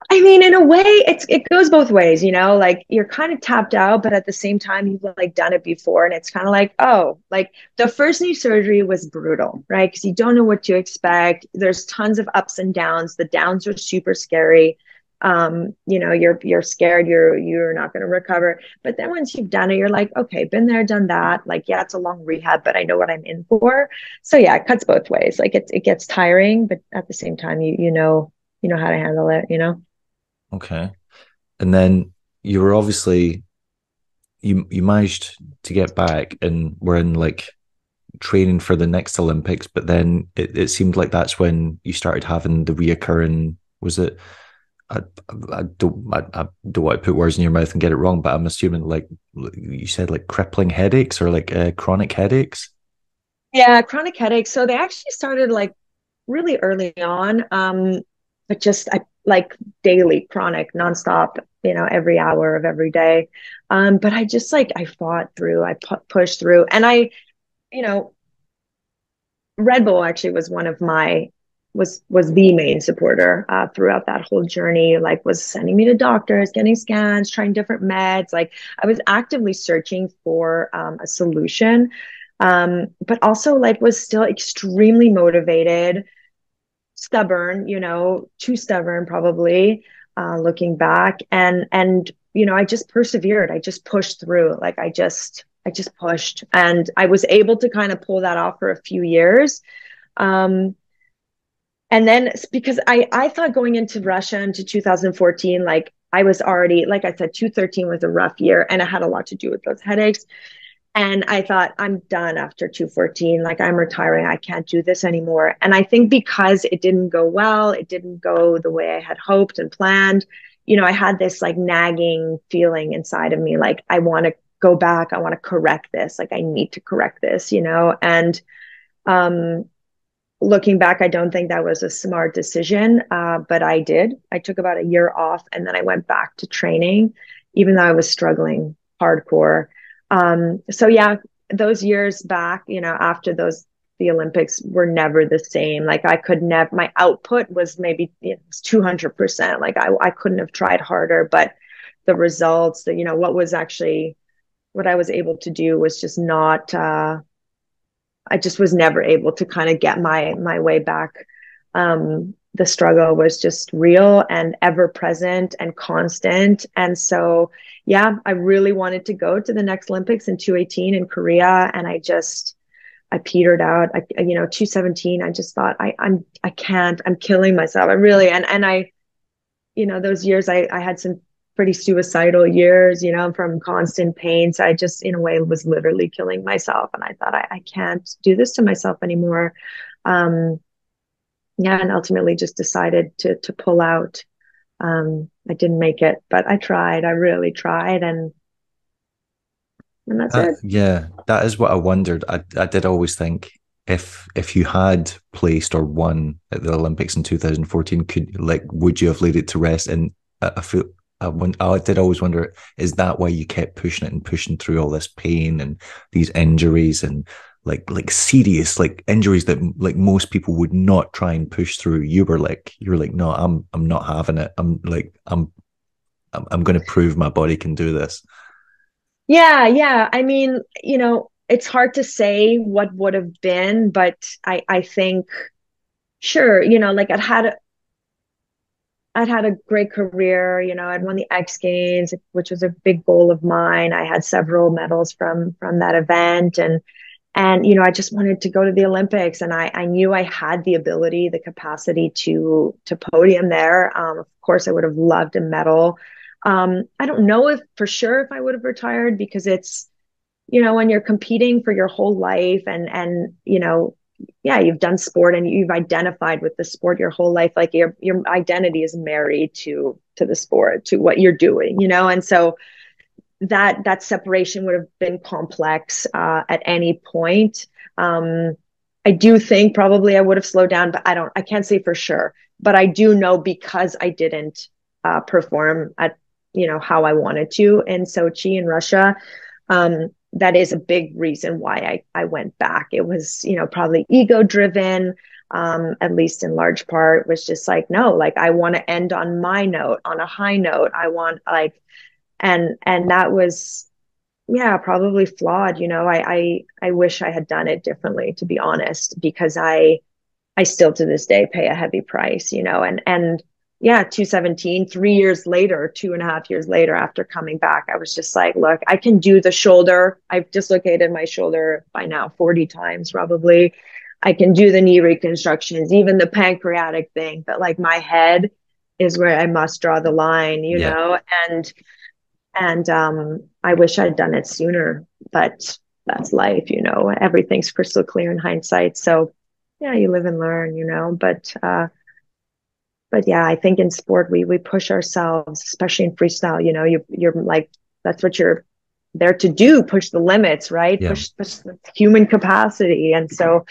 I mean, in a way, it goes both ways, like you're kind of tapped out, but at the same time, you've like done it before, and it's kind of like, oh, like the first knee surgery was brutal, right? Because you don't know what to expect. There's tons of ups and downs. The downs are super scary. You're scared you're not going to recover. But then once you've done it, you're like, okay, been there, done that. Like, yeah, it's a long rehab, but I know what I'm in for. So yeah, it cuts both ways. Like it gets tiring, but at the same time, you know how to handle it, Okay. And then you were obviously, you managed to get back and were in like training for the next Olympics, but then it seemed like that's when you started having the reoccurring, was it, I don't want to put words in your mouth and get it wrong, but I'm assuming like you said, like crippling headaches, or like chronic headaches. Yeah, chronic headaches. So they actually started like really early on, but just like daily, chronic, nonstop, every hour of every day. But I just I fought through, I pushed through, and Red Bull actually was one of my was the main supporter throughout that whole journey. Like, was sending me to doctors, getting scans, trying different meds. Like, I was actively searching for a solution, but also was still extremely motivated, stubborn, too stubborn probably, looking back, and I just persevered. I just pushed through. Like, I just pushed, and I was able to kind of pull that off for a few years. And then, because I thought going into Russia into 2014, I was already, like I said, 2013 was a rough year, and it had a lot to do with those headaches. And I thought, I'm done after 2014. I'm retiring. I can't do this anymore. And I think because it didn't go well, it didn't go the way I had hoped and planned. I had this nagging feeling inside of me. I want to go back. I want to correct this. I need to correct this, and, looking back, I don't think that was a smart decision, but I did. I took about a year off, and then I went back to training, even though I was struggling hardcore. So yeah, those years back, after the Olympics were never the same. I could never, my output was maybe 200%. I couldn't have tried harder, but the results, what I was able to do was just not, I just was never able to kind of get my way back. The struggle was just real and ever present and constant. And so, yeah, I really wanted to go to the next Olympics in 218 in Korea. And I petered out. 217, I just thought I can't, I'm killing myself. I really, and I, those years I had some pretty suicidal years, from constant pain. So I just, in a way, was literally killing myself. And I thought, I can't do this to myself anymore. Yeah, and ultimately just decided to pull out. I didn't make it, but I tried. I really tried, and that's it. Yeah, that is what I wondered. I did always think if you had placed or won at the Olympics in 2014, would you have laid it to rest? And I feel I did always wonder, is that why you kept pushing it and pushing through all this pain and these injuries and like serious like injuries that like most people would not try and push through? You were like, no, I'm not having it. I'm going to prove my body can do this. Yeah. I mean, it's hard to say what would have been, but I think, sure, like I'd had a great career, I'd won the X Games, which was a big goal of mine. I had several medals from that event, and I just wanted to go to the Olympics, and I knew I had the ability, the capacity to podium there. Of course, I would have loved a medal. I don't know if for sure if I would have retired, because it's, when you're competing for your whole life and yeah, you've done sport and you've identified with the sport your whole life, like your identity is married to the sport, to what you're doing, and so that separation would have been complex at any point. I do think probably I would have slowed down, but I can't say for sure. But I do know, because I didn't perform at how I wanted to in Sochi in Russia. That is a big reason why I went back. It was probably ego driven. At least in large part, was just like, no, like I want to end on my note, on a high note. I want and that was, yeah, probably flawed. I wish I had done it differently, to be honest, because I still to this day pay a heavy price, and yeah, 217, 3 years later, 2.5 years later, after coming back, I was just like, look, I can do the shoulder. I've dislocated my shoulder by now 40 times, probably. I can do the knee reconstructions, even the pancreatic thing, but like my head is where I must draw the line, and I wish I'd done it sooner, but that's life, everything's crystal clear in hindsight. So yeah, you live and learn, but yeah, I think in sport, we push ourselves, especially in freestyle, you're like, that's what you're there to do, push the limits, right? Yeah. Push the human capacity. And so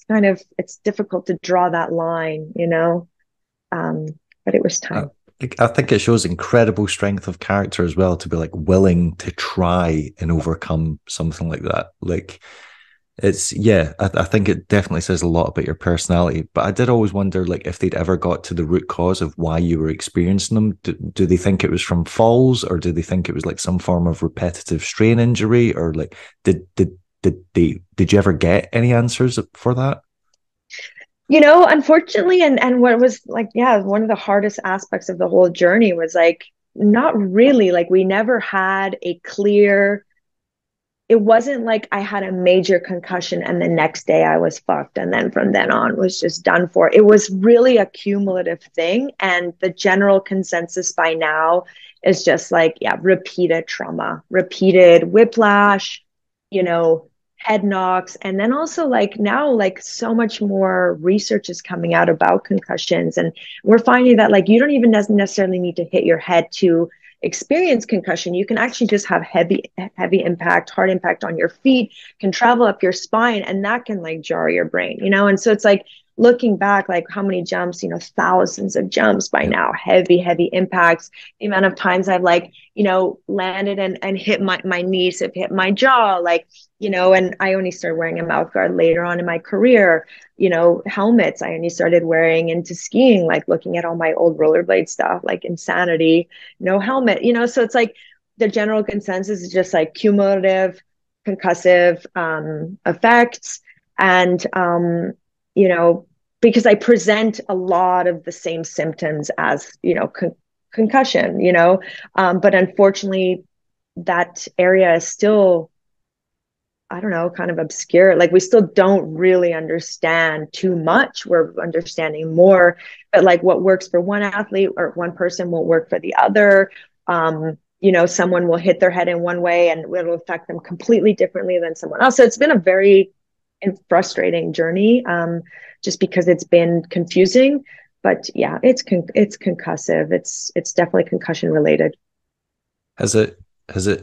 it's difficult to draw that line, but it was time. I think it shows incredible strength of character as well, to be like willing to try and overcome something like that. Like it's, yeah, I think it definitely says a lot about your personality. But I did always wonder, like, if they'd ever got to the root cause of why you were experiencing them. Do they think it was from falls, or do they think it was like some form of repetitive strain injury, or like did you ever get any answers for that? Unfortunately, and what was like, yeah, one of the hardest aspects of the whole journey was like, not really, like we never had a clear, it wasn't like I had a major concussion and the next day I was fucked, and then from then on was just done for. It was really a cumulative thing. And the general consensus by now is just like, yeah, repeated trauma, repeated whiplash, head knocks. And then also like now, like so much more research is coming out about concussions. And we're finding that like, you don't even necessarily need to hit your head to experience concussion. You can actually just have heavy impact, hard impact on your feet, can travel up your spine, and that can like jar your brain, and so it's like looking back, like how many jumps, thousands of jumps by now, heavy impacts, the amount of times I've like, landed and hit my knees, have hit my jaw, like, and I only started wearing a mouth guard later on in my career, helmets I only started wearing into skiing, like looking at all my old rollerblade stuff, like insanity, no helmet, so it's like the general consensus is just like cumulative concussive effects. And, you know, because I present a lot of the same symptoms as, you know, concussion, you know, but unfortunately that area is still, I don't know, kind of obscure. Like we still don't really understand too much. We're understanding more, but like what works for one athlete or one person won't work for the other. You know, someone will hit their head in one way and it'll affect them completely differently than someone else. So it's been a very frustrating journey, just because it's been confusing. But yeah, it's concussive. It's definitely concussion related. Has it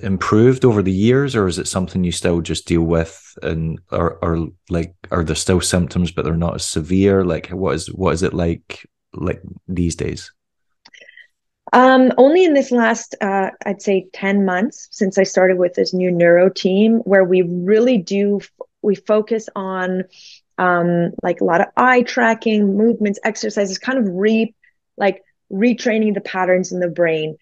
improved over the years, or is it something you still just deal with, and or like are there still symptoms but they're not as severe? Like what is it like these days? Only in this last I'd say 10 months since I started with this new neuro team, where we focus on like a lot of eye tracking, movements, exercises, kind of retraining the patterns in the brain,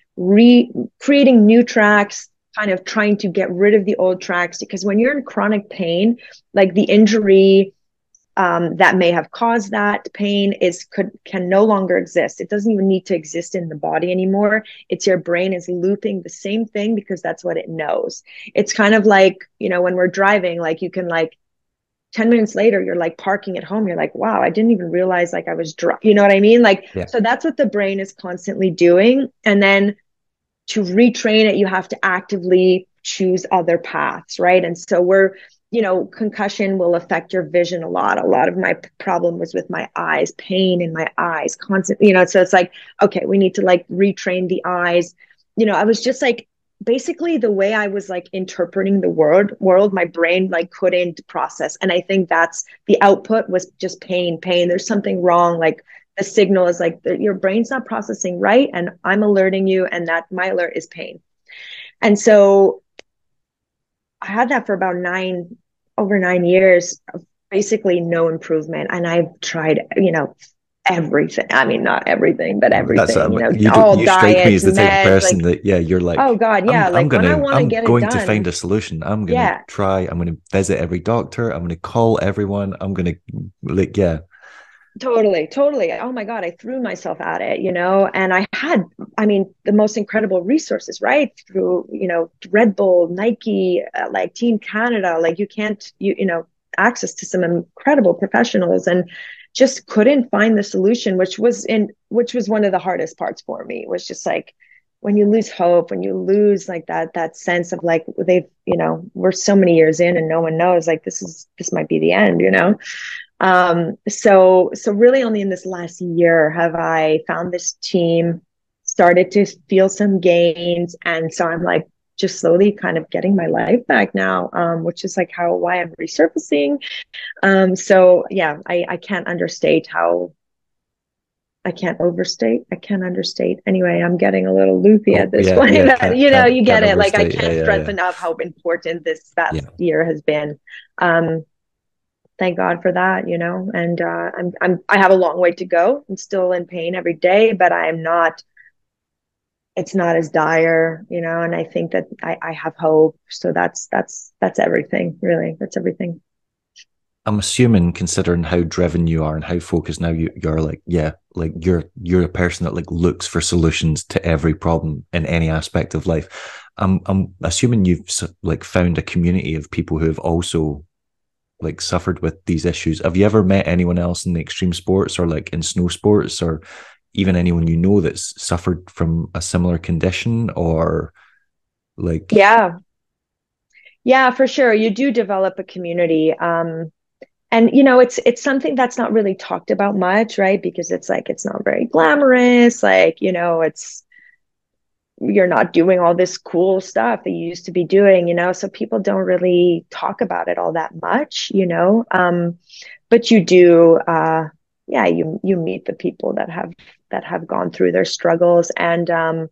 creating new tracks, kind of trying to get rid of the old tracks. Because when you're in chronic pain, like the injury that may have caused that pain can no longer exist. It doesn't even need to exist in the body anymore. It's your brain is looping the same thing because that's what it knows. It's kind of like, you know, when we're driving, like you can like 10 minutes later, you're like parking at home. You're like, wow, I didn't even realize like I was drunk. You know what I mean? Like, Yeah. So that's what the brain is constantly doing. And then to retrain it, you have to actively choose other paths, right? And so you know, concussion will affect your vision a lot. A lot of my problem was with my eyes, pain in my eyes, constant, you know, so it's like, okay, we need to like retrain the eyes. You know, I was just like, basically the way I was like interpreting the world, my brain like couldn't process. And I think that's the output was just pain. There's something wrong. Like the signal is like your brain's not processing right. And I'm alerting you, and that my alert is pain. And so I had that for about over 9 years of basically no improvement. And I've tried, you know, everything. I mean, not everything, but everything, you know, all you strike me as diets, the type of meds, person like, that, yeah, you're like, oh God, yeah. Like when I want to get it going to find done, a solution. I'm going to yeah, try, I'm going to visit every doctor. I'm going to call everyone. I'm going to like, yeah. totally. Oh my God, I threw myself at it, you know, and I mean, the most incredible resources, right? Through, you know, Red Bull, Nike, like Team Canada, like you know, access to some incredible professionals, and just couldn't find the solution, which was one of the hardest parts for me. Was just like when you lose hope, when you lose like that sense of like you know, we're so many years in and no one knows, like this might be the end, you know. So really only in this last year have I found this team, started to feel some gains. And so I'm like just slowly kind of getting my life back now, which is like why I'm resurfacing. So yeah, I can't understate I can't understate. Anyway, I'm getting a little loopy at this point. You know, you get it. Like I can't stress enough how important this past year has been. Thank God for that, you know, and I have a long way to go. I'm still in pain every day, but it's not as dire, you know, and I think that I have hope. So that's everything, really. That's everything. I'm assuming, considering how driven you are and how focused now you're like, yeah, like you're a person that like looks for solutions to every problem in any aspect of life. I'm assuming you've like found a community of people who have also like suffered with these issues. Have you ever met anyone else in the extreme sports or like in snow sports, or even anyone you know that's suffered from a similar condition, or like? Yeah, for sure. You do develop a community. And you know, it's something that's not really talked about much, right? Because it's like it's not very glamorous. Like, you know, you're not doing all this cool stuff that you used to be doing, you know, so people don't really talk about it all that much, you know. But you do, yeah, you meet the people that have gone through their struggles, and I'm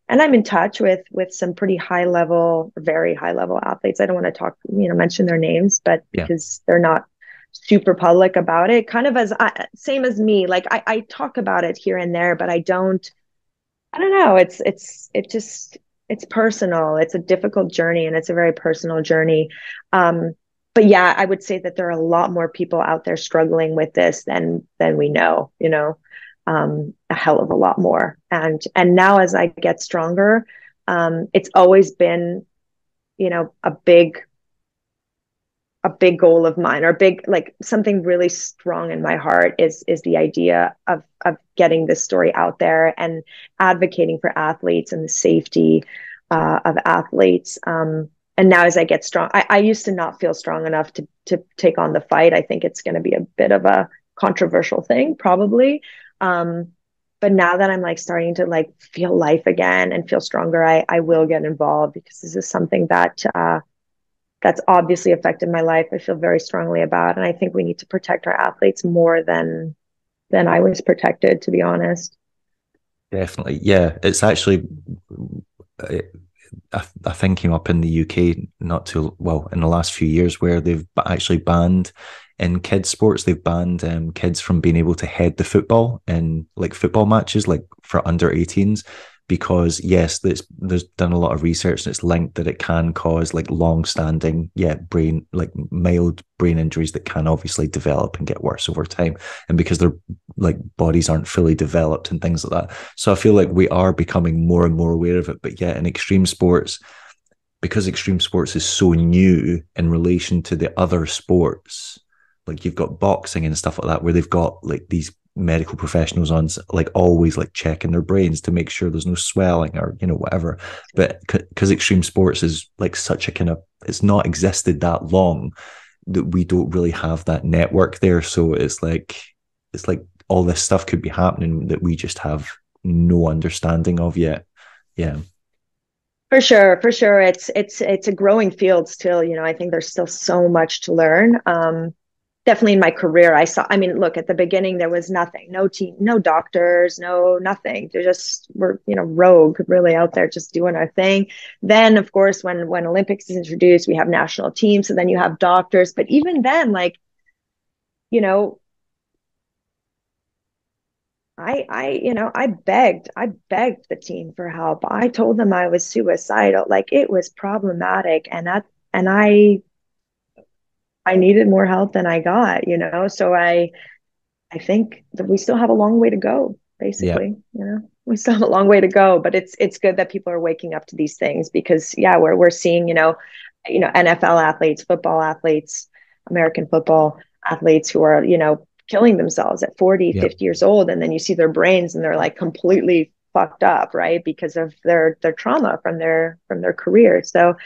in touch with some pretty very high level athletes. I don't want to mention their names, but because they're not super public about it, kind of same as me. Like I talk about it here and there, but I don't know. It's personal. It's a difficult journey, and it's a very personal journey. but yeah, I would say that there are a lot more people out there struggling with this than we know, you know, a hell of a lot more. And now as I get stronger, it's always been, you know, a big goal of mine, or big, like something really strong in my heart is the idea of getting this story out there and advocating for athletes and the safety of athletes. And now as I get strong, I used to not feel strong enough to take on the fight. I think it's going to be a bit of a controversial thing, probably. But now that I'm like starting to like feel life again and feel stronger, I will get involved, because this is something that that's obviously affected my life. I feel very strongly about, and I think we need to protect our athletes more than I was protected, to be honest. Definitely. Yeah. It's actually, I think came up in the UK not too well in the last few years, where they've actually banned in kids sports, they've banned kids from being able to head the football in like football matches, like for under 18s, because yes, there's done a lot of research and it's linked that it can cause like long-standing, brain, like mild brain injuries that can obviously develop and get worse over time, and because their like bodies aren't fully developed and things like that. So I feel like we are becoming more and more aware of it. But yeah, in extreme sports, because extreme sports is so new in relation to the other sports, like you've got boxing and stuff like that, where they've got like these medical professionals on, like always like checking their brains to make sure there's no swelling or, you know, whatever. But because extreme sports is like such a kind of, it's not existed that long, that we don't really have that network there. So it's like all this stuff could be happening that we just have no understanding of yet. Yeah. For sure, for sure. It's a growing field still. You know, I think there's still so much to learn. Definitely in my career, I mean, look, at the beginning, there was nothing, no team, no doctors, no nothing. They just were, you know, rogue, really out there just doing our thing. Then, of course, when Olympics is introduced, we have national teams. So then you have doctors. But even then, like, you know, I begged the team for help. I told them I was suicidal. Like, it was problematic. And I needed more help than I got, you know? So I think that we still have a long way to go, Yeah. basically, you know, we still have a long way to go, but it's good that people are waking up to these things, because yeah, we're seeing, NFL athletes, football athletes, American football athletes who are, you know, killing themselves at 40, Yeah. 50 years old. And then you see their brains and they're like completely fucked up, right? Because of their trauma from their career. So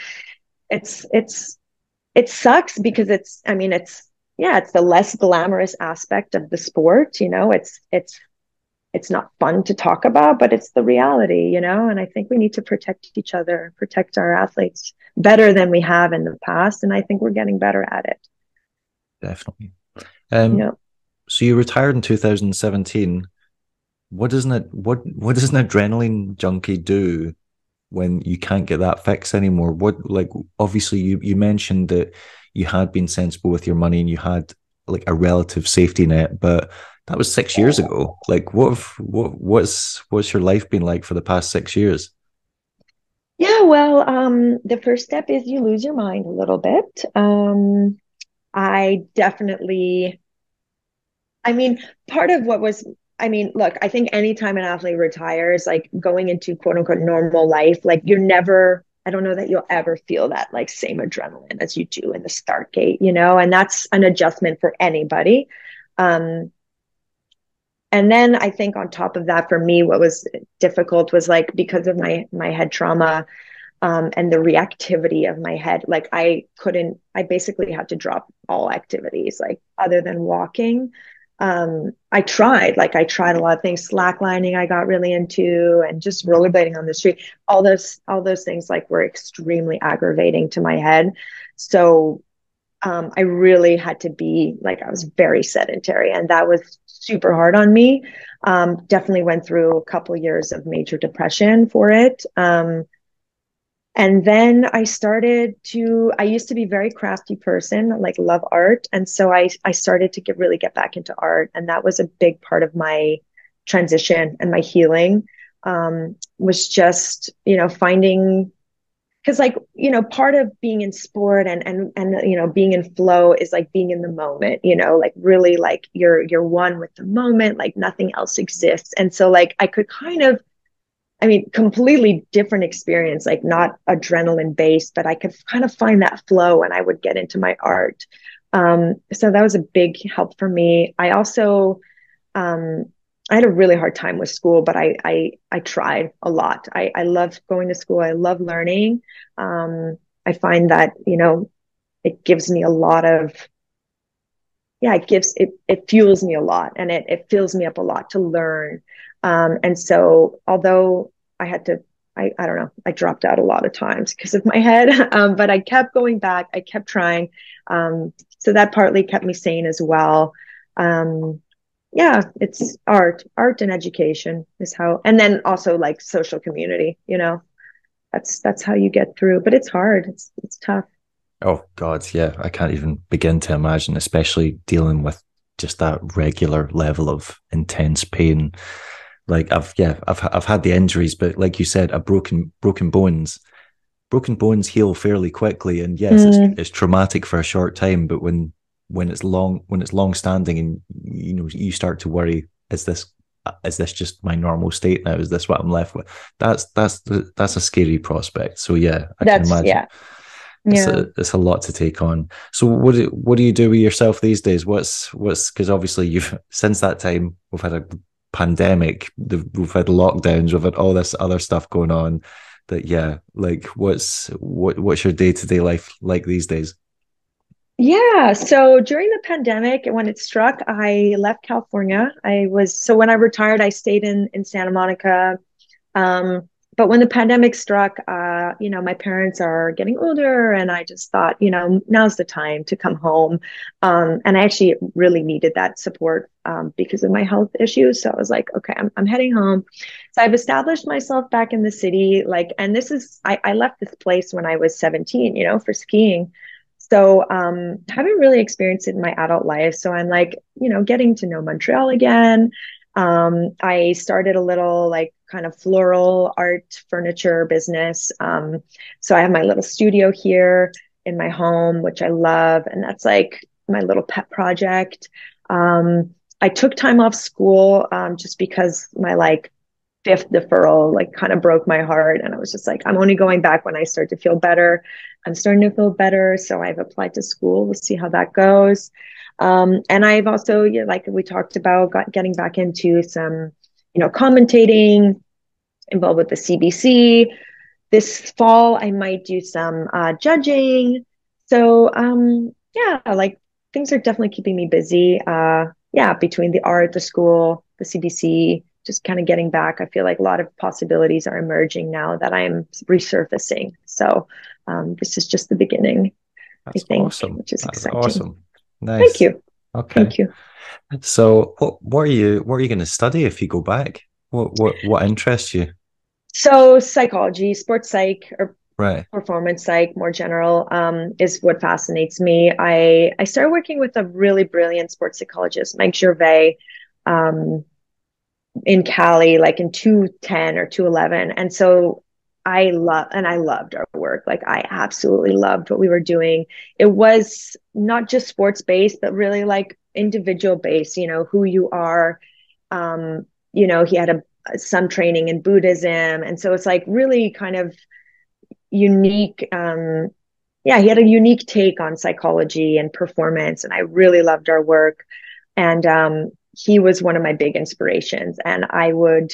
it sucks, because it's the less glamorous aspect of the sport. You know, it's not fun to talk about, but it's the reality, you know. And I think we need to protect each other, protect our athletes better than we have in the past, and I think we're getting better at it. Definitely. You know, So you retired in 2017. What does an adrenaline junkie do when you can't get that fix anymore? What, like, obviously you mentioned that you had been sensible with your money and you had like a relative safety net, but that was 6 years ago. Like, what's your life been like for the past 6 years? yeah, well, the first step is you lose your mind a little bit. I definitely, I mean, part of what was, I mean, look, I think anytime an athlete retires, like going into quote unquote normal life, like you're never, I don't know that you'll ever feel that like same adrenaline as you do in the start gate, you know, and that's an adjustment for anybody. Um, and then I think on top of that, for me, what was difficult was like, because of my head trauma, and the reactivity of my head, like I basically had to drop all activities, like other than walking. I tried a lot of things, slacklining I got really into, and just rollerblading on the street. All those things like were extremely aggravating to my head. So I really had to be like, I was very sedentary, and that was super hard on me. Definitely went through a couple of years of major depression for it. And then I used to be a very crafty person, like love art. And so I started to really get back into art. And that was a big part of my transition and my healing, was just, you know, finding because like, you know, part of being in sport and you know, being in flow is like being in the moment, you know, like really like you're one with the moment, like nothing else exists. And so like I could kind of, I mean, completely different experience, like not adrenaline based, but I could kind of find that flow and I would get into my art. So that was a big help for me. I also, I had a really hard time with school, but I tried a lot. I love going to school. I love learning. I find that, you know, it gives me a lot of, yeah, it fuels me a lot, and it fills me up a lot to learn. And so although I had to, I don't know, I dropped out a lot of times because of my head, but I kept going back. I kept trying. So that partly kept me sane as well. Yeah, it's art and education is how, and then also like social community, you know, that's how you get through, but it's hard. It's tough. Oh God, yeah. I can't even begin to imagine, especially dealing with just that regular level of intense pain. Like I've had the injuries, but like you said, a broken bones. Broken bones heal fairly quickly, and yes, it's traumatic for a short time, but when it's long standing, and you know, you start to worry, is this just my normal state now? Is this what I'm left with? That's a scary prospect. So yeah, I can imagine. Yeah. Yeah. It's a lot to take on. So what do you do with yourself these days? What's because obviously you've, since that time we've had a pandemic, we've had lockdowns, we've had all this other stuff going on. That yeah, like what's your day-to-day life like these days? Yeah. So during the pandemic, when it struck, I left California. So when I retired, I stayed in Santa Monica. But when the pandemic struck, you know, my parents are getting older, and I just thought, you know, now's the time to come home. And I actually really needed that support because of my health issues. So I was like, okay, I'm heading home. So I've established myself back in the city, like, and I left this place when I was 17, you know, for skiing. So haven't really experienced it in my adult life. So I'm like, you know, getting to know Montreal again. I started a little like kind of floral art furniture business. So I have my little studio here in my home, which I love. And that's like my little pet project. I took time off school just because my like fifth deferral like kind of broke my heart. And I was just like, I'm only going back when I start to feel better. I'm starting to feel better. So I've applied to school. We'll see how that goes. And I've also, yeah, like we talked about, getting back into some, you know, commentating, involved with the CBC. This fall, I might do some judging. So, yeah, like things are definitely keeping me busy. Yeah, between the art, the school, the CBC, just kind of getting back. I feel like a lot of possibilities are emerging now that I'm resurfacing. So, this is just the beginning, That's I think, awesome. which is That's exciting. awesome. Nice. Thank you. Okay. Thank you. So what are you going to study if you go back? What interests you? So psychology, sports psych, or Right. performance psych, more general, is what fascinates me. I started working with a really brilliant sports psychologist, Mike Gervais, in Cali, like in 2010 or 2011. And so I loved our work. Like I absolutely loved what we were doing. It was not just sports based, but really like individual based, you know, who you are. You know, he had some training in Buddhism. And so it's like really kind of unique. Yeah, he had a unique take on psychology and performance. And I really loved our work. And he was one of my big inspirations. And I would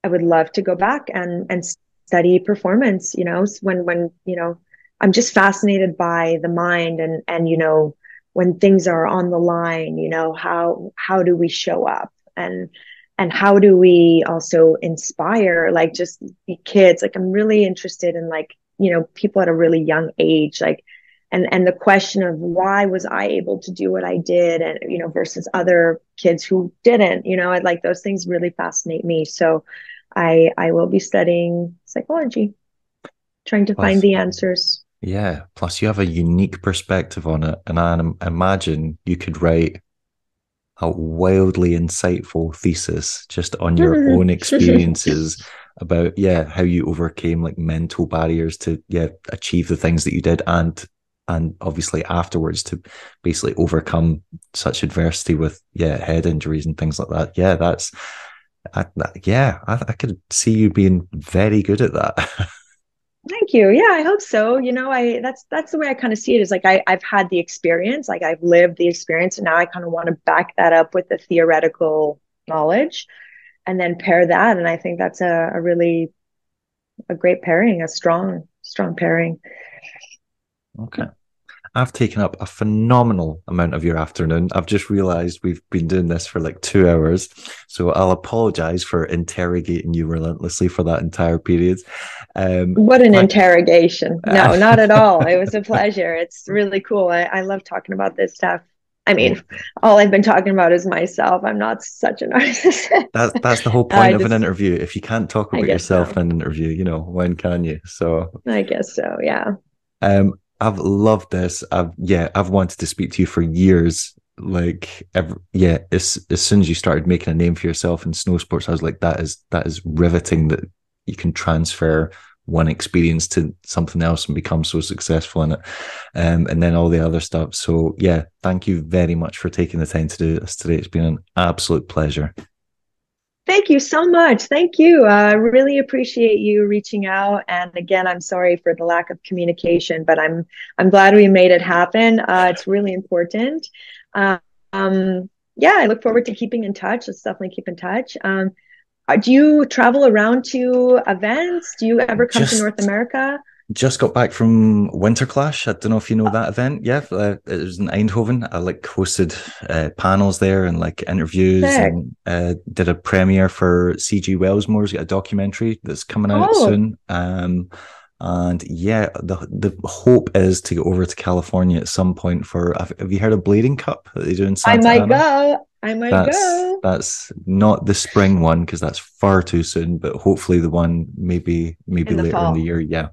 love to go back and study performance, you know, when, you know, I'm just fascinated by the mind and, you know, when things are on the line, you know, how do we show up and how do we also inspire, like just the kids? Like, I'm really interested in like, you know, people at a really young age, like, and the question of why was I able to do what I did, and, you know, versus other kids who didn't, you know, like those things really fascinate me. So I will be studying psychology, trying to find the answers. Yeah. Plus you have a unique perspective on it. And I imagine you could write a wildly insightful thesis just on your own experiences about how you overcame like mental barriers to achieve the things that you did, and obviously afterwards to basically overcome such adversity with head injuries and things like that. I could see you being very good at that. Thank you. Yeah, I hope so. You know, that's the way I kind of see it, is like I've had the experience, like I've lived the experience, and now I kind of want to back that up with the theoretical knowledge and then pair that. And I think that's a really a great pairing, a strong pairing. Okay. I've taken up a phenomenal amount of your afternoon. I've just realized we've been doing this for like 2 hours. So I'll apologize for interrogating you relentlessly for that entire period. What an interrogation. No, not at all. It was a pleasure. It's really cool. I love talking about this stuff. I mean, all I've been talking about is myself. I'm not such a narcissist. That's the whole point of an interview. If you can't talk about yourself in an interview, you know, when can you? So I guess so, yeah. I've loved this. I've wanted to speak to you for years. Like, as soon as you started making a name for yourself in snow sports, I was like, that is riveting that you can transfer one experience to something else and become so successful in it. And then all the other stuff. So thank you very much for taking the time to do this today. It's been an absolute pleasure. Thank you so much. Thank you. I really appreciate you reaching out. And again, I'm sorry for the lack of communication, but I'm glad we made it happen. It's really important. I look forward to keeping in touch. Let's definitely keep in touch. Do you travel around to events? Do you ever come to North America? Just got back from Winter Clash. I don't know if you know that event. Yeah, it was in Eindhoven. I like hosted panels there and like interviews. Sick. And did a premiere for C.G. Wellsmore's got a documentary that's coming out soon. And the hope is to go over to California at some point for. Have you heard of Blading Cup that they do in Santa Ana? I might go. That's not the spring one because that's far too soon. But hopefully the one maybe later in the year. Yeah.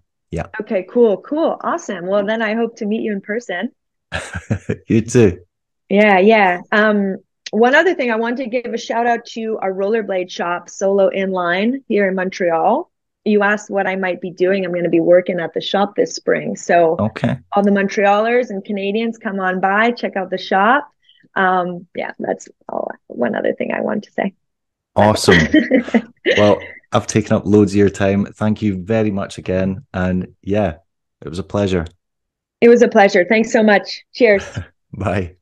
Okay, cool. Awesome. Well, then I hope to meet you in person. You too. Yeah. One other thing, I wanted to give a shout out to our rollerblade shop, Solo Inline, here in Montreal. You asked what I might be doing. I'm going to be working at the shop this spring. So all the Montrealers and Canadians, come on by, check out the shop. That's one other thing I want to say. Awesome. Well, I've taken up loads of your time. Thank you very much again. And it was a pleasure. It was a pleasure. Thanks so much. Cheers. Bye.